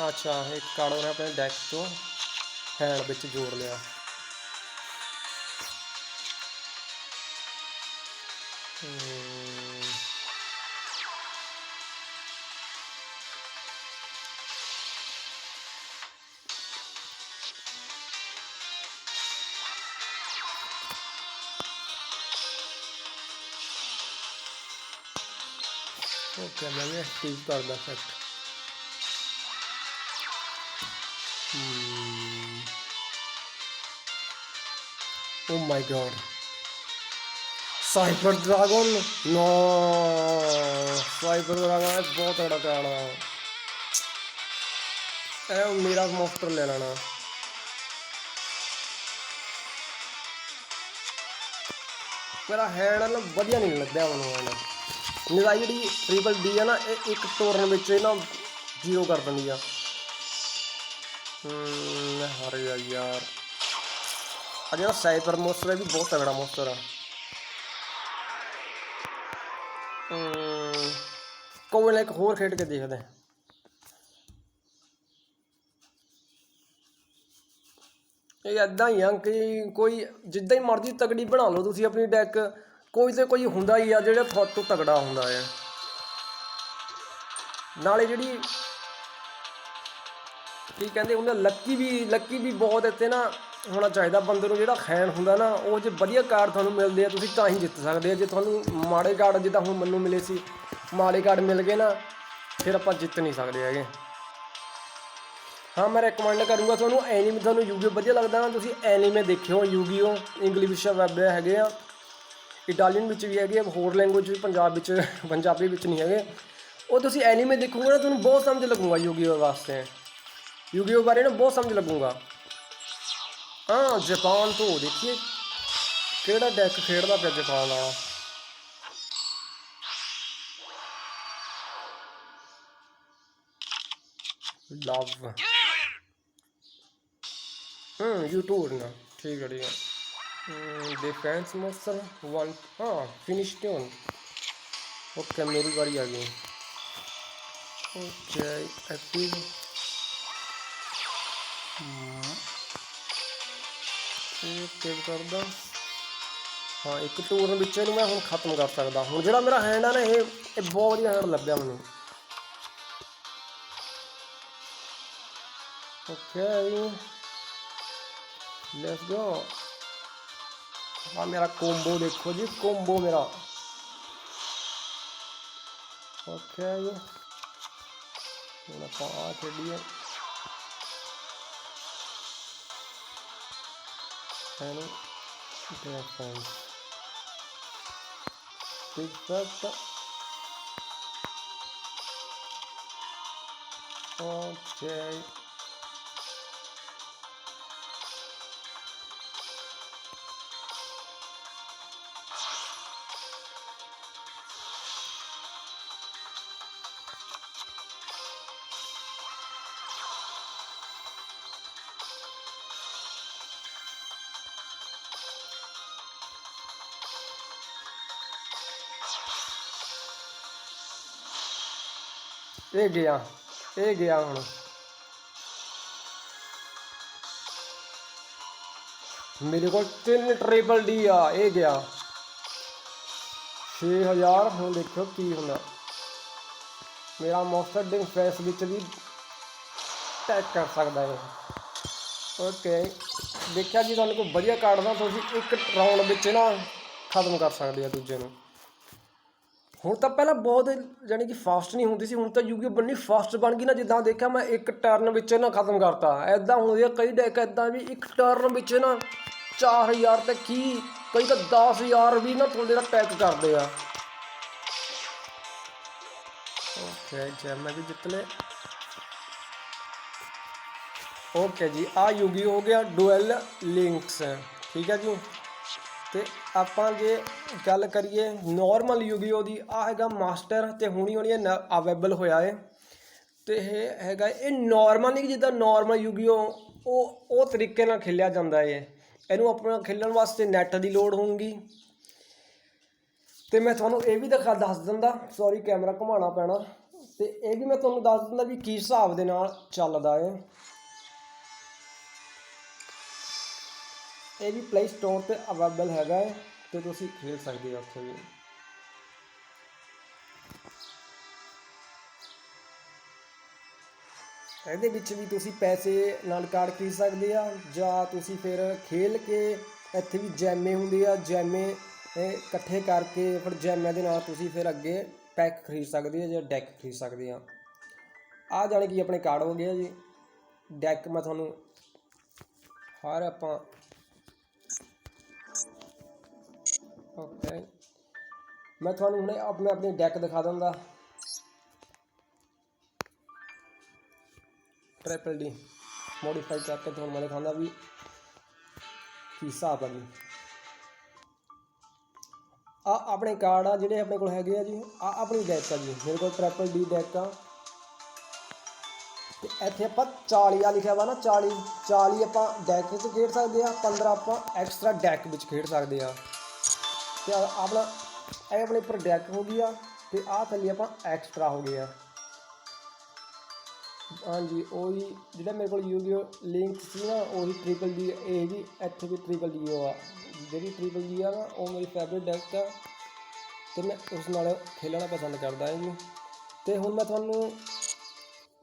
[SPEAKER 1] अच्छा, एक कार्ड ने अपने डैक तो हैंड विच जोड़ लिया। ओके, मैं भी एक्टिव कर दा effect. Oh my god, cipher dragon. No, cipher dragon बहुत तगड़ा कार्ड है। मेरा मोस्टर ले लेना। मेरा हैंड ना वधिया नहीं लगता मैंने। मेरा जी ट्रिपल डी है ना, एक टोरन में ना 0 कर दी है। हर यार जो साइपर मोस्टर है भी बहुत तगड़ा मोस्टर है। कोई ना, एक होर खेड के देखते हैं। ये इदा ही है कि कोई जिदा ही मर्जी तगड़ी बना लो तुम अपनी डैक, कोई तो कोई हुंदा ही आ जो थोड़े तो तगड़ा हुंदा है। नाले जिहड़ी ਕੀ ਕਹਿੰਦੇ ਉਹਦਾ ਲੱਕੀ ਵੀ ਬਹੁਤ ਇੱਥੇ ਨਾ ਹੋਣਾ ਚਾਹੀਦਾ ਬੰਦੇ ਨੂੰ। ਜਿਹੜਾ ਖੈਨ ਹੁੰਦਾ ਨਾ ਉਹ ਜੇ ਵਧੀਆ ਕਾਰਡ ਤੁਹਾਨੂੰ ਮਿਲਦੇ ਆ ਤੁਸੀਂ ਤਾਂ ਹੀ ਜਿੱਤ ਸਕਦੇ ਆ। ਜੇ ਤੁਹਾਨੂੰ ਮਾੜੇ ਕਾਰਡ ਜਿੱਦਾਂ ਹੁਣ ਮੈਨੂੰ ਮਿਲੇ ਸੀ, ਮਾੜੇ ਕਾਰਡ ਮਿਲ ਗਏ ਨਾ ਫਿਰ ਆਪਾਂ ਜਿੱਤ ਨਹੀਂ ਸਕਦੇ ਹੈਗੇ। ਹਾਂ ਮੈਂ ਰეკਮੈਂਡ ਕਰੂੰਗਾ ਤੁਹਾਨੂੰ ਐਨੀਮੇ, ਤੁਹਾਨੂੰ ਯੂਗੀਓ ਵਧੀਆ ਲੱਗਦਾ ਨਾ ਤੁਸੀਂ ਐਨੀਮੇ ਦੇਖਿਓ। ਯੂਗੀਓ ਇੰਗਲਿਸ਼ ਵੈਬ ਹੈਗੇ ਆ, ਇਟਾਲੀਅਨ ਵਿੱਚ ਵੀ ਹੈਗੇ ਆ, ਹੋਰ ਲੈਂਗੁਏਜ ਵੀ ਪੰਜਾਬੀ ਵਿੱਚ ਨਹੀਂ ਹੈਗੇ। ਉਹ ਤੁਸੀਂ ਐਨੀਮੇ ਦੇਖੋਗੇ ਨਾ ਤੁਹਾਨੂੰ ਬਹੁਤ ਸਮਝ ਲੱਗੂਗਾ ਯੂਗੀਓ ਵਾਸਤੇ। ਯੂਗੀਓ ਬਾਰੇ ਨਾ ਬਹੁਤ ਸਮਝ ਲੱਗੂਗਾ। ਹਾਂ ਜਾਪਾਨ ਤੋਂ ਦੇਖੀਏ ਕਿਹੜਾ ਡੈਕ ਖੇਡਦਾ ਪਿਆ ਜਾਪਾਨ ਵਾਲਾ। ਲਵ YouTube ਨਾ ਠੀਕ ਹੈ डिफेंस मॉन्स्टर 1 हाँ फिनिश ट्यून। ओके मेरी बारी आ गई। ओके एक्टिव एक्टिव कर दा। हाँ एक टूर बिच्चे मैं हुण खत्म कर सकदा। हुण जिहड़ा मेरा हैंड है ना ये बहुत वधिया हैंड लभ्या मैनूं। Okay let's go. हाँ मेरा कोम्बो देखो जी, कोम्बो मेरा। ओके जी खेलिए ओके ये गया हूँ। मेरे को 3 ट्रिपल डी आ ये गया 6000। हूँ देखो की होना मेरा मॉन्स्टर डिफेंस भी टैग कर सकता है। ओके देखा जी तुहानू कोई वधिया कार्ड ना तुसीं एक राउंड विच ना खत्म कर सकते हो दूजे नूं। ਹੁਣ ਤਾਂ ਪਹਿਲਾਂ ਬਹੁਤ ਜਾਨੀ ਕਿ ਫਾਸਟ ਨਹੀਂ ਹੁੰਦੀ ਸੀ, ਹੁਣ ਤਾਂ ਯੂਗੀਓ ਬੰਨੀ ਫਾਸਟ ਬਣ ਗਈ ਨਾ। ਜਿੱਦਾਂ ਦੇਖਿਆ ਮੈਂ ਇੱਕ ਟਰਨ ਵਿੱਚ ਨਾ ਖਤਮ ਕਰਤਾ। ਐਦਾਂ ਹੁੰਦੀ ਆ ਕਈ ਡੈਕ ਐਦਾਂ ਵੀ ਇੱਕ ਟਰਨ ਵਿੱਚ ਨਾ 4000 ਤੇ ਕਈ ਤਾਂ 10000 ਵੀ ਨਾ ਤੁਹਾਡੇ ਦਾ ਟੈਕ ਕਰਦੇ ਆ। ਓਕੇ ਜੈਮ ਮੈਂ ਵੀ ਜਿੱਤ ਲਿਆ। ਓਕੇ ਜੀ ਆ ਯੂਗੀਓ ਹੋ ਗਿਆ ਡੁਐਲ ਲਿੰਕਸ ਠੀਕ ਹੈ ਜੀ। ਤੇ ਆਪਾਂ ਜੇ ਗੱਲ ਕਰੀਏ ਨੋਰਮਲ ਯੂਗੀਓ ਦੀ ਆ ਹੈਗਾ ਮਾਸਟਰ ਤੇ ਹੁਣੀ ਅਵੇਲੇਬਲ ਹੋਇਆ ਹੈ। ਤੇ ਇਹ ਹੈਗਾ ਇਹ ਨੋਰਮਲ ਨਹੀਂ ਜਿੱਦਾਂ ਨੋਰਮਲ ਯੂਗੀਓ ਉਹ ਤਰੀਕੇ ਨਾਲ ਖੇਲਿਆ ਜਾਂਦਾ ਹੈ। ਇਹਨੂੰ ਆਪਣਾ ਖੇਲਣ ਵਾਸਤੇ ਨੈੱਟ ਦੀ ਲੋੜ ਹੋਊਗੀ। ਤੇ ਮੈਂ ਤੁਹਾਨੂੰ ਇਹ ਵੀ ਦੱਸ ਦਿੰਦਾ, ਸੌਰੀ ਕੈਮਰਾ ਘੁਮਾਉਣਾ ਪੈਣਾ। ਤੇ ਇਹ ਵੀ ਮੈਂ ਤੁਹਾਨੂੰ ਦੱਸ ਦਿੰਦਾ ਵੀ ਕੀ ਹਿਸਾਬ ਦੇ ਨਾਲ ਚੱਲਦਾ ਹੈ। ਇਹ ਵੀ ਪਲੇ ਸਟੋਰ 'ਤੇ ਅਵੇਲੇਬਲ ਹੈਗਾ ਹੈ ਅਤੇ ਤੁਸੀਂ ਖੇਡ ਸਕਦੇ ਹੋ ਉੱਥੇ ਵੀ। ਇਹਦੇ ਵਿੱਚ ਵੀ ਤੁਸੀਂ ਪੈਸੇ ਨਾਲ ਕਾਰਡ ਖਰੀਦ ਸਕਦੇ ਆ ਜਾਂ ਤੁਸੀਂ ਫਿਰ ਖੇਲ ਕੇ ਇੱਥੇ ਵੀ ਜੈਮੇ ਹੁੰਦੇ ਆ, ਜੈਮੇ ਇਕੱਠੇ ਕਰਕੇ ਫਿਰ ਜੈਮੇ ਦੇ ਨਾਲ ਤੁਸੀਂ ਫਿਰ ਅੱਗੇ ਪੈਕ ਖਰੀਦ ਸਕਦੇ ਆ ਜਾਂ ਡੈਕ ਖਰੀਦ ਸਕਦੇ ਆ। ਆਹ ਜਾਣੀ ਕਿ ਆਪਣੇ ਕਾਰਡ ਹੋ ਗਿਆ ਜੀ। ਡੈਕ ਮੈਂ ਤੁਹਾਨੂੰ ਹਰ ਆਪਾਂ ਓਕੇ मैं थोड़ा हमने अपने डैक दिखा दूँगा। ट्रिपल डी मॉडिफाई करके तो मैं दिखाऊंगा भी की हिसाब है जी। आ अपने कार्ड आ जिहड़े अपने कोल हैगे आ जी। आ अपनी डैक आ जी, मेरे को ट्रिपल डी डैक आ। तो इत्थे आपां 40 आ लिखा वा ना 40 आपां डैक विच खेड सकते हैं, 15 आपां एक्सट्रा डैक विच खेड सकते हैं। तो अपना ये अपने उपर डैक हो गया तो आ थल्ले आपां एक्सट्रा हो गया। हाँ जी वही जो मेरे को यूगीओ लिंक सी ना वही ट्रिपल डी ये भी इत्थे भी ट्रिपल डी आ जी। ट्रिपल डी आ ना वो मेरी फेवरेट डैक है तो मैं उस नाल खेलना पसंद करता है जी। तो हुण मैं तुहानूं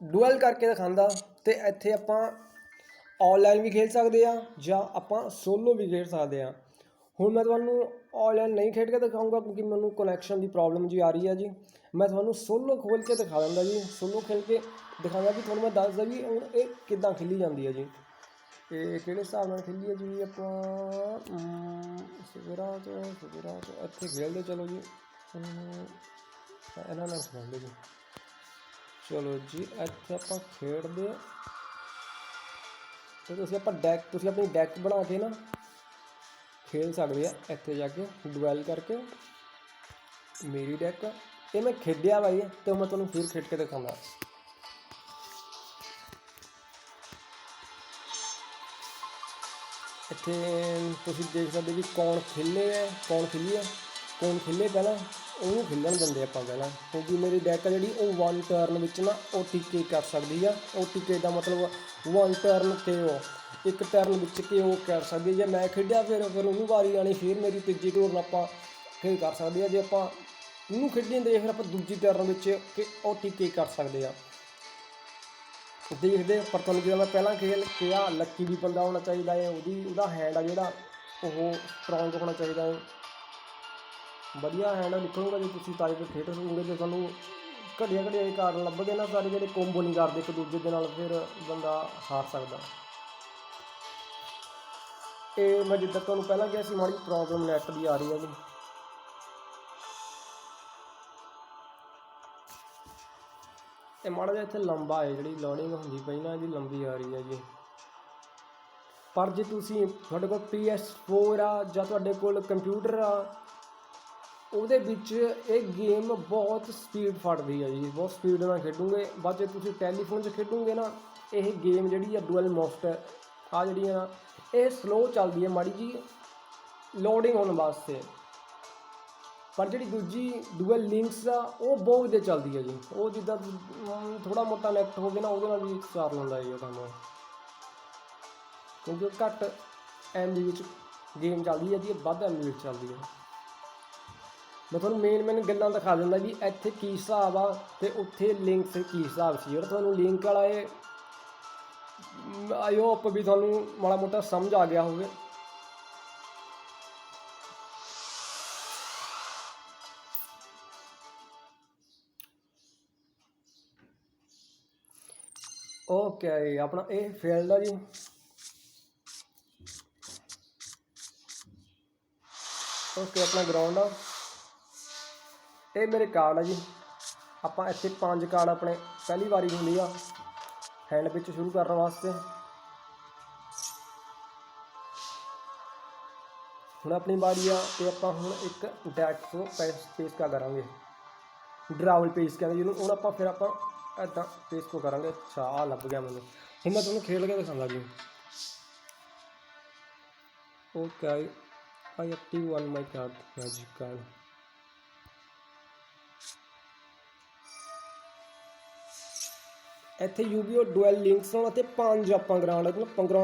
[SPEAKER 1] ਡੁਅਲ ਕਰਕੇ ਦਿਖਾਉਂਦਾ। ਤੇ ਇੱਥੇ ਆਪਾਂ ਆਨਲਾਈਨ ਵੀ ਖੇਡ ਸਕਦੇ ਆ ਜਾਂ ਆਪਾਂ ਸੋਲੋ ਵੀ ਖੇਡ ਸਕਦੇ ਆ। ਹੁਣ ਮੈਂ ਤੁਹਾਨੂੰ ਆਨਲਾਈਨ ਨਹੀਂ ਖੇਡ ਕੇ ਦਿਖਾਊਂਗਾ ਕਿਉਂਕਿ ਮੈਨੂੰ ਕਨੈਕਸ਼ਨ ਦੀ ਪ੍ਰੋਬਲਮ ਜੀ ਆ ਰਹੀ ਹੈ ਜੀ। ਮੈਂ ਤੁਹਾਨੂੰ ਸੋਲੋ ਖੋਲ੍ਹ ਕੇ ਦਿਖਾ ਦਿੰਦਾ ਜੀ। ਸੋਲੋ ਖੇਲ ਕੇ ਦਿਖਾਉਂਦਾ ਵੀ ਤੁਹਾਨੂੰ ਮੈਂ ਦੱਸਦਾ ਵੀ ਹੁਣ ਇਹ ਕਿੱਦਾਂ ਖੇਲੀ ਜਾਂਦੀ ਹੈ ਜੀ। ਇਹ ਕਿਹੜੇ ਹਿਸਾਬ ਨਾਲ ਖੇਲੀ ਹੈ ਜੀ। ਆਪਾਂ ਸਵੇਰਾ ਤੋਂ ਇੱਥੇ ਖੇਡਦੇ ਚਲੋ ਜੀ। ਇਹਨਾਂ ਨਾਲ ਖੇਡਦੇ ਜੀ। ਚਲੋ ਜੀ ਇੱਥੇ ਆਪਾਂ ਖੇਡਦੇ ਤੇ ਤੁਸੀਂ ਆਪਣੀ ਡੈਕ ਬਣਾ ਕੇ ਨਾ ਖੇਲ ਸਕਦੇ ਆ। ਇੱਥੇ ਜਾ ਕੇ ਡੁਐਲ ਕਰਕੇ ਮੇਰੀ ਡੈਕ ਇਹ ਮੈਂ ਖੇਡਿਆ ਬਾਈ ਤੇ ਮੈਂ ਤੁਹਾਨੂੰ ਫਿਰ ਖੇਡ ਕੇ ਦਿਖਾਉਂਦਾ। ਇੱਥੇ ਤੁਸੀਂ ਦੇਖ ਸਕਦੇ ਵੀ ਕੌਣ ਖੇਲੇ ਪਹਿਲਾਂ ਉਹਨੂੰ ਖੇਲਣ ਦਿੰਦੇ ਆਪਾਂ ਪਹਿਲਾਂ, ਕਿਉਂਕਿ ਮੇਰੀ ਡੈਕ ਜਿਹੜੀ ਉਹ 1 ਟਰਨ ਵਿੱਚ ਨਾ OTK ਕਰ ਸਕਦੀ ਆ। OTK ਦਾ ਮਤਲਬ 1 ਟਰਨ KO, ਇੱਕ ਟਰਨ ਵਿੱਚ KO ਕਰ ਸਕਦੀ। ਜੇ ਮੈਂ ਖੇਡਿਆ ਫਿਰ ਉਹਨੂੰ ਵਾਰੀ ਆਣੀ, ਫਿਰ ਮੇਰੀ ਤੀਜੀ ਟਰਨ ਆਪਾਂ ਖੇਡ ਕਰ ਸਕਦੇ ਆ। ਜੇ ਆਪਾਂ ਉਹਨੂੰ ਖੇਡੀ ਹੁੰਦੇ ਫਿਰ ਆਪਾਂ ਦੂਜੀ ਟਰਨ ਵਿੱਚ OTK ਕਰ ਸਕਦੇ ਆ। ਦੇਖਦੇ ਪਰ ਤੁਹਾਨੂੰ ਜਿਵੇਂ ਮੈਂ ਪਹਿਲਾਂ ਕਿਹਾ ਲੱਕੀ ਵੀ ਬੰਦਾ ਹੋਣਾ ਚਾਹੀਦਾ ਹੈ। ਉਹਦਾ ਹੈਂਡ ਆ ਜਿਹੜਾ ਉਹ ਸਟਰੋਂਗ ਹੋਣਾ ਚਾਹੀਦਾ ਹੈ। ਵਧੀਆ ਹੈਂਡ ਨਿਕਲੂਗਾ ਜੇ ਤੁਸੀਂ ਤਾਈ ਤੇ ਖੇਡ ਸਕੋਗੇ। ਜੇ ਤੁਹਾਨੂੰ ਘੜੀਆਂ ਕਾਰਡ ਲੱਭ ਗਏ ਨਾ ਸਾਰੇ ਜਿਹੜੇ ਕੋਂਬੋ ਨਹੀਂ ਕਰਦੇ ਇੱਕ ਦੂਜੇ ਦੇ ਨਾਲ, ਫਿਰ ਬੰਦਾ ਹਾਰ ਸਕਦਾ। ਇਹ ਮੈਂ ਜਿੱਦਾਂ ਤੁਹਾਨੂੰ ਪਹਿਲਾਂ ਕਿਹਾ ਸੀ ਮਾੜੀ ਪ੍ਰੋਬਲਮ ਨੈਟ ਦੀ ਆ ਰਹੀ ਹੈ ਜੀ। ਇਹ ਮਾੜਾ ਜਿਹਾ ਇੱਥੇ ਲੰਬਾ ਹੈ, ਜਿਹੜੀ ਲੋਡਿੰਗ ਹੁੰਦੀ ਪਈ ਨਾ ਇਹਦੀ ਲੰਬੀ ਆ ਰਹੀ ਹੈ ਜੀ। ਪਰ ਜੇ ਤੁਹਾਡੇ ਕੋਲ PS4 ਆ ਜਾਂ ਤੁਹਾਡੇ ਕੋਲ ਕੰਪਿਊਟਰ ਆ, ਉਹਦੇ ਵਿੱਚ ਇਹ ਗੇਮ ਬਹੁਤ ਸਪੀਡ ਫੜਦੀ ਹੈ ਜੀ, ਬਹੁਤ ਸਪੀਡ ਨਾਲ ਖੇਡੂਗੇ। ਬਸ ਜੇ ਤੁਸੀਂ ਟੈਲੀਫੋਨ 'ਚ ਖੇਡੋਗੇ ਨਾ ਇਹ ਗੇਮ ਜਿਹੜੀ ਆ ਡੁਅਲ ਮੋਸਟ ਆ ਜਿਹੜੀ ਆ ਇਹ ਸਲੋ ਚੱਲਦੀ ਹੈ ਮਾੜੀ ਜੀ ਲੋਡਿੰਗ ਹੋਣ ਵਾਸਤੇ। ਪਰ ਜਿਹੜੀ ਦੂਜੀ ਡੁਅਲ ਲਿੰਕਸ ਆ ਉਹ ਬਹੁਤ ਵਧੀਆ ਚੱਲਦੀ ਹੈ ਜੀ। ਉਹ ਜਿੱਦਾਂ ਥੋੜ੍ਹਾ ਮੋਟਾ ਨੈਟ ਹੋਵੇ ਨਾ ਉਹਦੇ ਨਾਲ ਵੀ ਚਾਰ ਲੈਂਦਾ ਜੀ ਉਹ ਕੰਮ, ਕਿਉਂਕਿ ਘੱਟ MB ਵਿੱਚ ਗੇਮ ਚੱਲਦੀ ਹੈ ਜੀ, ਵੱਧ MB ਵਿੱਚ ਚੱਲਦੀ ਹੈ। ਮੈਂ ਤੁਹਾਨੂੰ ਮੇਨ ਗੱਲਾਂ ਦਿਖਾ ਦਿੰਦਾ ਵੀ ਇੱਥੇ ਕੀ ਹਿਸਾਬ ਆ ਅਤੇ ਉੱਥੇ ਲਿੰਕਸ ਕੀ ਹਿਸਾਬ ਸੀ। ਜਿਹੜਾ ਤੁਹਾਨੂੰ ਲਿੰਕ ਵਾਲਾ ਇਹ ਆਈ ਹੋਪ ਵੀ ਤੁਹਾਨੂੰ ਮਾੜਾ ਮੋਟਾ ਸਮਝ ਆ ਗਿਆ ਹੋਵੇ। ਓਕੇ ਆਪਣਾ ਇਹ ਫੀਲਡ ਆ ਜੀ। ਓਕੇ ਆਪਣਾ ਗਰਾਊਂਡ ਆ। ਇਹ ਮੇਰੇ ਕਾਰਡ ਆ ਜੀ। ਆਪਾਂ ਇੱਥੇ 5 ਕਾਰਡ ਆਪਣੇ ਪਹਿਲੀ ਵਾਰੀ ਹੁੰਦੀ ਆ ਹੈਂਡ ਵਿੱਚ ਸ਼ੁਰੂ ਕਰਨ ਵਾਸਤੇ। ਹੁਣ ਆਪਣੀ ਵਾਰੀ ਆ ਤੇ ਆਪਾਂ ਹੁਣ ਇੱਕ ਡੈਕ ਤੋਂ ਪੇਸ ਕਾ ਕਰਾਂਗੇ, ਡਰਾਵਲ ਪੇਸ ਕਹਿੰਦੇ ਜਿਹਨੂੰ। ਹੁਣ ਆਪਾਂ ਫਿਰ ਆਪਾਂ ਇੱਦਾਂ ਪੇਸ ਕੋ ਕਰਾਂਗੇ। ਅੱਛਾ ਆਹ ਲੱਭ ਗਿਆ ਮੈਨੂੰ। ਹੁਣ ਮੈਂ ਤੁਹਾਨੂੰ ਖੇਡ ਕੇ ਦਿਖਾਉਂਦਾ ਜੀ। Okay I active on my card magic card. ਇੱਥੇ ਯੂਗੀਓ ਡੁਅਲ ਲਿੰਕਸ ਹੋਣ ਅਤੇ 5 ਆਪਾਂ ਗਰਾਊਂਡ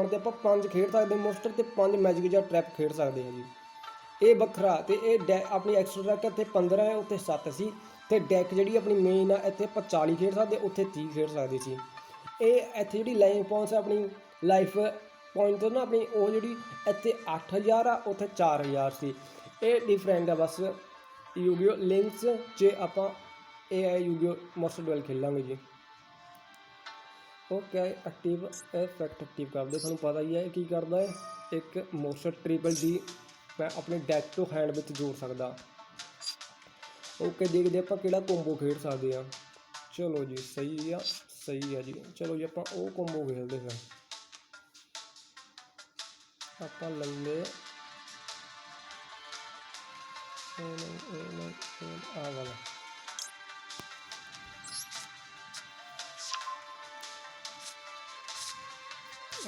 [SPEAKER 1] 'ਤੇ ਆਪਾਂ 5 ਖੇਡ ਸਕਦੇ ਮੋਸਟਰ ਅਤੇ 5 ਮੈਜਿਕ ਜਾਂ ਟਰੈਪ ਖੇਡ ਸਕਦੇ ਹਾਂ ਜੀ। ਇਹ ਵੱਖਰਾ ਅਤੇ ਇਹ ਆਪਣੀ ਐਕਸਟਰਾ ਡੈਕ ਇੱਥੇ 15 ਹੈ, ਉੱਥੇ 7 ਸੀ। ਅਤੇ ਡੈਕ ਜਿਹੜੀ ਆਪਣੀ ਮੇਨ ਆ ਇੱਥੇ ਆਪਾਂ 40 ਖੇਡ ਸਕਦੇ, ਉੱਥੇ 30 ਖੇਡ ਸਕਦੇ ਸੀ। ਇਹ ਇੱਥੇ ਜਿਹੜੀ ਲਾਈਫ ਪੌਇੰਟਸ ਆਪਣੀ ਲਾਈਫ ਪੁਆਇੰਟ ਤੋਂ ਨਾ ਆਪਣੀ ਉਹ ਜਿਹੜੀ ਇੱਥੇ 8000 ਆ, ਉੱਥੇ 4000 ਸੀ। ਇਹ ਡਿਫਰੈਂਟ ਆ ਬਸ ਯੂਗੀਓ ਲਿੰਕਸ 'ਚ ਆਪਾਂ ਇਹ ਯੂਗੀਓ ਮੋਸਟਰ ਡੁਅਲ ਖੇਲਾਂਗੇ ਜੀ। ਓਕੇ ਐਕਟਿਵ ਇਫੈਕਟ ਐਕਟਿਵ ਕਰਦੇ ਤੁਹਾਨੂੰ ਪਤਾ ਹੀ ਹੈ ਕੀ ਕਰਦਾ ਹੈ। ਇੱਕ ਮੋਸਟਰ ਟ੍ਰਿਪਲ ਡੀ ਮੈਂ ਆਪਣੇ ਡੈਕ ਤੋਂ ਹੈਂਡ ਵਿੱਚ ਜੋੜ ਸਕਦਾ। ਓਕੇ ਦੇਖਦੇ ਆਪਾਂ ਕਿਹੜਾ ਕੋਂਬੋ ਖੇਡ ਸਕਦੇ ਹਾਂ। ਚਲੋ ਜੀ ਸਹੀ ਆ ਜੀ। ਚਲੋ ਜੀ ਆਪਾਂ ਉਹ ਕੋਂਬੋ ਖੇਡਦੇ ਫਿਰ। ਆਪਾਂ ਲੈ ਆ ਵਾਲਾ।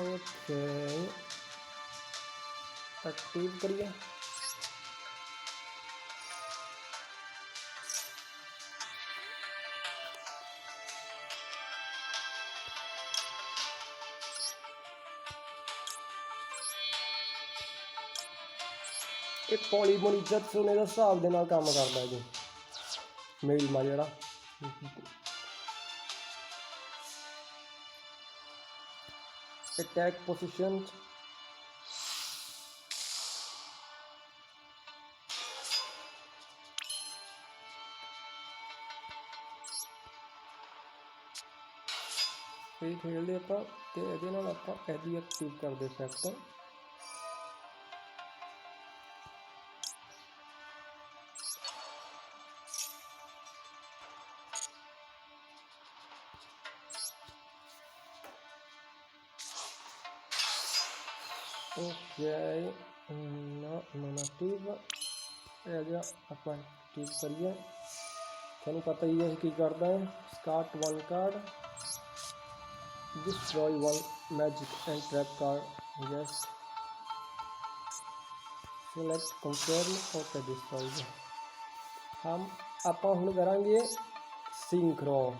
[SPEAKER 1] ओके एक्टिव करिए। एक पॉलीमोनिजर सोने का हिसाब के नाल काम करता है जी। मेल मा जड़ा attack position, ਇਹ ਖੇਡਦੇ ਆਪਾਂ ਤੇ ਇਹਦੇ ਨਾਲ ਆਪਾਂ ਇਹਦੀ ਐਕਟਿਵ ਕਰਦੇ ਇਫੈਕਟ। ਓਕੇ ਨਾ ਨੈਗੇਟਿਵ ਇਹ ਜਿਹਾ ਆਪਾਂ ਐਕਟਿਵ ਕਰੀਏ। ਤੁਹਾਨੂੰ ਪਤਾ ਹੀ ਹੈ ਕੀ ਕਰਦਾ ਹੈ, Scott 1 card, destroy 1 magic and trap card, yes, select confirm, okay destroy। हम ਆਪਾਂ ਹੁਣ ਕਰਾਂਗੇ ਸਿੰਕਰੋ।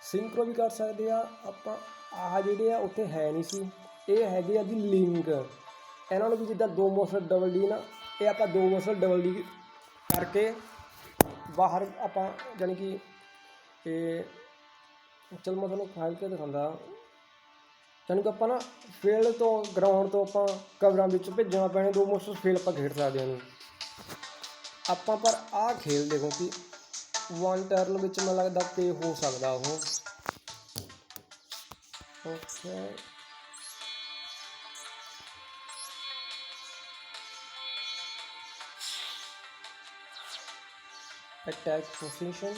[SPEAKER 1] ਸਿੰਕਰੋ ਵੀ ਕਰ ਸਕਦੇ ਆ ਆਪਾਂ। ਆਹ ਜਿਹੜੇ ਆ ਉੱਥੇ ਹੈ ਨਹੀਂ ਸੀ, ਇਹ ਹੈਗੇ ਆ ਜੀ ਲਿੰਕ। ਇਹਨਾਂ ਨੂੰ ਵੀ ਜਿੱਦਾਂ 2 ਮੋਸ਼ਨ ਡਬਲ ਡੀ ਨਾ, ਇਹ ਆਪਾਂ 2 ਮੋਸ਼ਨ ਡਬਲ ਡੀ ਕਰਕੇ ਬਾਹਰ ਆਪਾਂ ਜਾਣੀ ਕਿ ਇਹ ਚਲ ਮੈਂ ਤੁਹਾਨੂੰ ਖਾਲ ਕੇ ਦਿਖਾਉਂਦਾ। ਜਾਣੀ ਕਿ ਆਪਾਂ ਨਾ ਫੀਲਡ ਤੋਂ ਗਰਾਊਂਡ ਤੋਂ ਆਪਾਂ ਕਵਰਾਂ ਵਿੱਚ ਭੇਜਣਾ ਪੈਣੇ 2 ਮੋਸ਼ਨ ਫੀਲਡ ਆਪਾਂ ਖੇਡ ਸਕਦੇ ਹਾਂ ਆਪਾਂ। ਪਰ ਆਹ ਖੇਲ ਦੇਖੋ ਕਿ 1 ਟਰਨ ਵਿੱਚ ਮੈਨੂੰ ਲੱਗਦਾ ਪੇ ਹੋ ਸਕਦਾ ਉਹ। Okay attack position,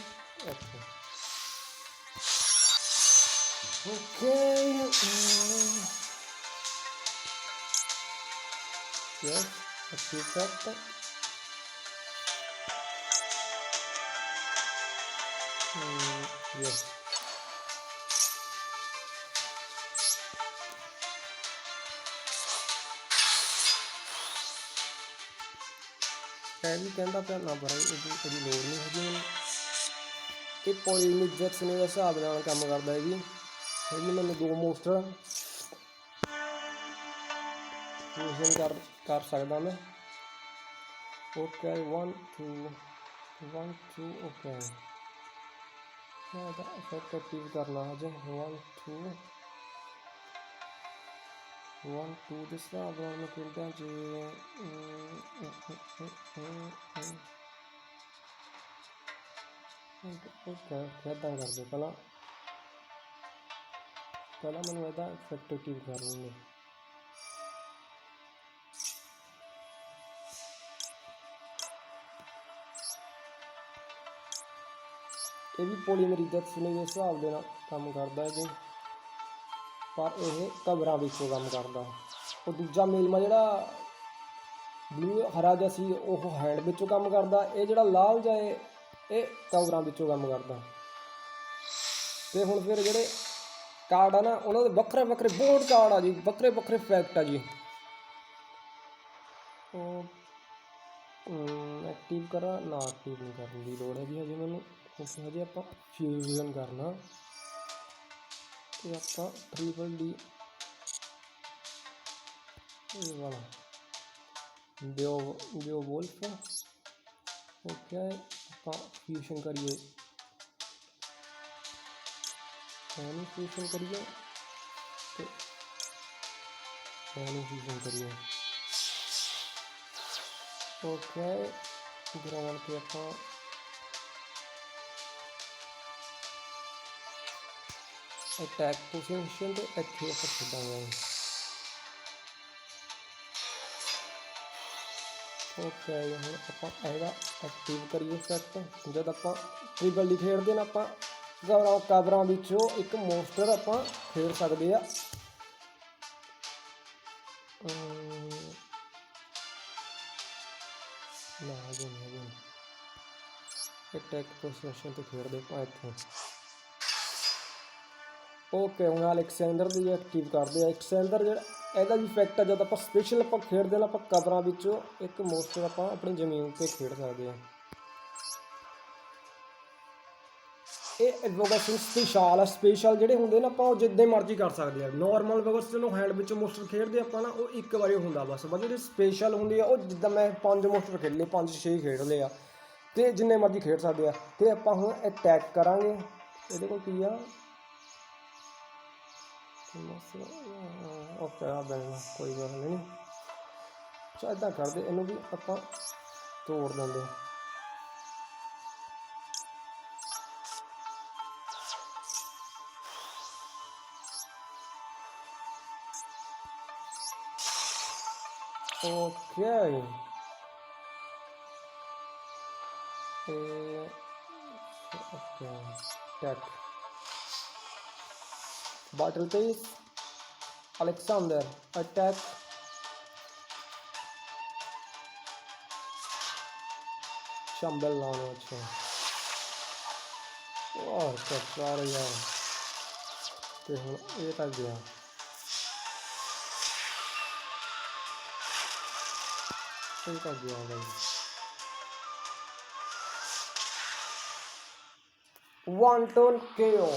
[SPEAKER 1] okay, yes, active effect, yes, ਇਹ ਵੀ ਕਹਿੰਦਾ ਪਿਆ ਨਾ ਬਰਾਈ, ਇਹਦੀ ਕੋਈ ਲੋੜ ਨਹੀਂ ਹੈਗੀ ਮੈਨੂੰ। ਇਹ ਪੋਲੀਮਿਜੈਕਸ਼ਨ ਦੇ ਹਿਸਾਬ ਨਾਲ ਕੰਮ ਕਰਦਾ ਹੈ ਜੀ। ਇਹ ਵੀ ਮੈਨੂੰ 2 ਮੋਸਟਰ ਫੂਜ਼ਨ ਕਰ ਸਕਦਾ ਮੈਂ। ਓਕੇ 1 2 1 2 ਓਕੇ ਇਹਦਾ ਇਫੈਕਟ ਐਕਟਿਵ ਕਰਨਾ ਹਜੇ 1 2 1 2 ਦੇ ਹਿਸਾਬ ਨਾਲ ਮੈਂ ਖੇਡਦਾ ਜੀ। ਓਕੇ ਖੇਡਾਂ ਕਰਦੇ ਪਹਿਲਾਂ ਮੈਨੂੰ ਇਹਦਾ ਇਫੈਕਟ ਐਕਟਿਵ ਕਰ ਲੂੰਗੇ। ਇਹ ਵੀ ਪੋਲੀਮਰੀਜੈਕਸ਼ਨ ਦੇ ਹਿਸਾਬ ਦੇ ਨਾਲ ਕੰਮ ਕਰਦਾ ਹੈ ਜੀ, ਪਰ ਇਹ ਕਵਰਾਂ ਵਿੱਚੋਂ ਕੰਮ ਕਰਦਾ। ਉਹ ਦੂਜਾ ਮੇਲਮਾ ਜਿਹੜਾ ਬਲੂ ਹਰਾ ਜਿਹਾ ਸੀ ਉਹ ਹੈਂਡ ਵਿੱਚੋਂ ਕੰਮ ਕਰਦਾ। ਇਹ ਜਿਹੜਾ ਲਾਲ ਜਿਹਾ ਇਹ ਕਵਰਾਂ ਵਿੱਚੋਂ ਕੰਮ ਕਰਦਾ। ਅਤੇ ਹੁਣ ਫਿਰ ਜਿਹੜੇ ਕਾਰਡ ਆ ਨਾ ਉਹਨਾਂ ਦੇ ਵੱਖਰੇ ਵੱਖਰੇ ਬੋਰਡ ਕਾਰਡ ਆ ਜੀ, ਵੱਖਰੇ ਵੱਖਰੇ ਇਫੈਕਟ ਆ ਜੀ। ਉਹ ਐਕਟਿਵ ਕਰਾਂ ਨਾ, ਐਕਟਿਵ ਨਹੀਂ ਕਰਨ ਦੀ ਲੋੜ ਹੈਗੀ ਹਜੇ ਮੈਨੂੰ, ਕਿਉਂਕਿ ਹਜੇ ਆਪਾਂ ਫਿਊਜ਼ਨ ਕਰਨਾ। ਅਤੇ ਆਪਾਂ ਟ੍ਰਿਪਲ ਡੀ ਇਹ ਵਾਲਾ ਬਿਓਵੋਲਫ ਓਕੇ ਆਪਾਂ ਫਿਊਜ਼ਨ ਕਰੀਏ, ਇਹਨੂੰ ਫਿਊਜ਼ਨ ਕਰੀਏ ਅਤੇ ਇਹਨੂੰ ਫਿਊਜ਼ਨ ਕਰੀਏ। ਓਕੇ ਗਰਾਊਂਡ 'ਤੇ ਆਪਾਂ ਅਟੈਕ ਪੋਜੀਸ਼ਨ 'ਤੇ ਇੱਥੇ ਆਪਾਂ ਖੇਡਾਂਗੇ। ਓਕੇ ਹੁਣ ਆਪਾਂ ਇਹਦਾ ਐਕਟਿਵ ਕਰੀਏ ਇਫੈਕਟ। ਜਦ ਆਪਾਂ ਟ੍ਰਿਪਲ ਡੀ ਖੇਡਦੇ ਨਾ ਆਪਾਂ ਕਵਰਾਂ ਵਿੱਚੋਂ ਇੱਕ ਮੋਸਟਰ ਆਪਾਂ ਖੇਡ ਸਕਦੇ ਆ। ਅਟੈਕ ਪੋਜੀਸ਼ਨ 'ਤੇ ਖੇਡਦੇ ਆਪਾਂ ਇੱਥੋਂ। ਓਕੇ ਹੁਣ ਅਲੈਕਸੈਂਡਰ ਦੀ ਐਕਟਿਵ ਕਰਦੇ ਆ। ਅਲੈਕਸੈਂਡਰ ਜਿਹੜਾ ਇਹਦਾ ਵੀ ਇਫੈਕਟ ਆ, ਜਦ ਆਪਾਂ ਸਪੈਸ਼ਲ ਆਪਾਂ ਖੇਡਦੇ ਨਾ ਆਪਾਂ ਕਵਰਾਂ ਵਿੱਚੋਂ ਇੱਕ ਮੋਸਟਰ ਆਪਾਂ ਆਪਣੀ ਜ਼ਮੀਨ 'ਤੇ ਖੇਡ ਸਕਦੇ ਹਾਂ। ਇਹ ਐਡਵੋਕੇਸ਼ਨ ਸਪੈਸ਼ਲ ਜਿਹੜੇ ਹੁੰਦੇ ਨਾ ਆਪਾਂ ਉਹ ਜਿੱਦਾਂ ਮਰਜ਼ੀ ਕਰ ਸਕਦੇ ਹਾਂ। ਨੋਰਮਲ ਵਗਸ ਨੂੰ ਹੈਂਡ ਵਿੱਚ ਮੋਸਟਰ ਖੇਡਦੇ ਆਪਾਂ ਨਾ ਉਹ ਇੱਕ ਵਾਰੀ ਹੁੰਦਾ ਬਸ। ਬਸ ਜਿਹੜੇ ਸਪੈਸ਼ਲ ਹੁੰਦੇ ਆ ਉਹ ਜਿੱਦਾਂ ਮੈਂ 5 ਮੋਸਟਰ ਖੇਡ ਲਏ, 5-6 ਖੇਡ ਲਏ ਆ ਅਤੇ ਜਿੰਨੇ ਮਰਜ਼ੀ ਖੇਡ ਸਕਦੇ ਆ। ਅਤੇ ਆਪਾਂ ਹੁਣ ਅਟੈਕ ਕਰਾਂਗੇ। ਇਹਦੇ ਕੋਲ ਕੀ ਆ ਓਕੇ ਆ ਬੈਠ ਕੋਈ ਗੱਲ ਨਹੀਂ। ਚਾ ਇੱਦਾਂ ਕਰਦੇ ਇਹਨੂੰ ਵੀ ਆਪਾਂ ਤੋੜ ਦਿੰਦੇ। ਓਕੇ ਓਕੇ ਟੈਕ battle phase Alexander attack Chambel launch और चार यार ते हुण ये तक गया ये तक गया भाई वन टोन KO।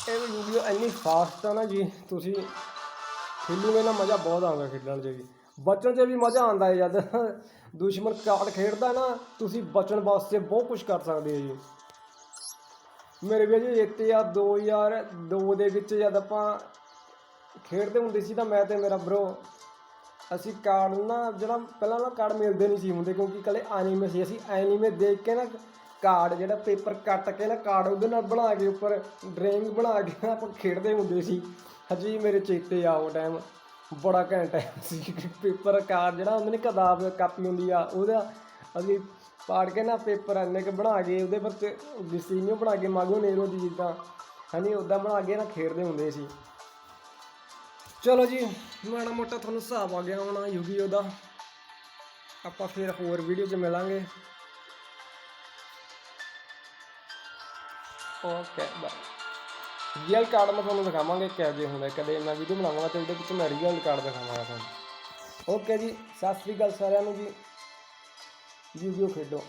[SPEAKER 1] ਇਹ ਵੀਡੀਓ ਇੰਨੀ ਫਾਸਟ ਆ ਨਾ ਜੀ, ਤੁਸੀਂ ਖੇਲੋਗੇ ਨਾ ਮਜ਼ਾ ਬਹੁਤ ਆਉਂਦਾ ਖੇਡਣ 'ਚ ਵੀ, ਬਚਣ 'ਚ ਵੀ ਮਜ਼ਾ ਆਉਂਦਾ ਹੈ। ਜਦ ਦੁਸ਼ਮਣ ਕਾਰਡ ਖੇਡਦਾ ਨਾ ਤੁਸੀਂ ਬਚਣ ਵਾਸਤੇ ਬਹੁਤ ਕੁਝ ਕਰ ਸਕਦੇ ਹੋ ਜੀ। ਮੇਰੇ ਵੀ ਜੀ ਜਿੱਤੇ ਆ 2002 ਦੇ ਵਿੱਚ ਜਦ ਆਪਾਂ ਖੇਡਦੇ ਹੁੰਦੇ ਸੀ ਤਾਂ ਮੈਂ ਤੇ ਮੇਰਾ ਬਰੋ ਅਸੀਂ ਕਾਰਡ ਨਾ ਜਿਹੜਾ ਪਹਿਲਾਂ ਨਾ ਕਾਰਡ ਮਿਲਦੇ ਨਹੀਂ ਸੀ ਹੁੰਦੇ ਕਿਉਂਕਿ ਇਕੱਲੇ ਐਨੀਮੇ ਸੀ। ਅਸੀਂ ਐਨੀਮੇ ਦੇਖ ਕੇ ਨਾ ਕਾਰਡ ਜਿਹੜਾ ਪੇਪਰ ਕੱਟ ਕੇ ਨਾ ਕਾਰਡ ਉਹਦੇ ਨਾਲ ਬਣਾ ਕੇ ਉੱਪਰ ਡਰਾਇੰਗ ਬਣਾ ਕੇ ਨਾ ਆਪਾਂ ਖੇਡਦੇ ਹੁੰਦੇ ਸੀ। ਹਜੇ ਮੇਰੇ ਚੇਤੇ ਆ ਉਹ ਟਾਈਮ ਬੜਾ ਘੈਂਟ ਟਾਈਮ ਸੀ। ਪੇਪਰ ਕਾਰਡ ਜਿਹੜਾ ਹੁੰਦੇ ਨੇ ਕਿਤਾਬ ਕਾਪੀ ਹੁੰਦੀ ਆ ਉਹਦਾ ਅਸੀਂ ਪਾੜ ਕੇ ਨਾ ਪੇਪਰ ਇੰਨੇ ਕੁ ਬਣਾ ਕੇ ਉਹਦੇ ਪਰ ਡਿਸੀਨੀਓ ਬਣਾ ਕੇ ਮਾਗੋ ਨੇਰੋ ਦੀ ਜਿੱਦਾਂ ਹਾਂਜੀ ਉੱਦਾਂ ਬਣਾ ਕੇ ਨਾ ਖੇਡਦੇ ਹੁੰਦੇ ਸੀ। ਚਲੋ ਜੀ ਮਾੜਾ ਮੋਟਾ ਤੁਹਾਨੂੰ ਹਿਸਾਬ ਆ ਗਿਆ ਹੋਣਾ ਯੂਗੀਓ ਦਾ। ਆਪਾਂ ਫਿਰ ਹੋਰ ਵੀਡੀਓ 'ਚ ਮਿਲਾਂਗੇ। Okay bye. ਰੀਅਲ ਕਾਰਡ ਮੈਂ ਤੁਹਾਨੂੰ ਦਿਖਾਵਾਂਗੇ ਕਿਹੋ ਜਿਹੇ ਹੁੰਦਾ, ਕਦੇ ਮੈਂ ਵੀਡੀਓ ਬਣਾਵਾਂਗਾ ਅਤੇ ਉਹਦੇ ਵਿੱਚ ਮੈਂ ਰੀਅਲ ਕਾਰਡ ਦਿਖਾਵਾਂਗਾ ਤੁਹਾਨੂੰ। ਓਕੇ ਜੀ, ਸਤਿ ਸ਼੍ਰੀ ਅਕਾਲ ਸਾਰਿਆਂ ਨੂੰ ਜੀ। ਯੂਗੀਓ ਖੇਡੋ।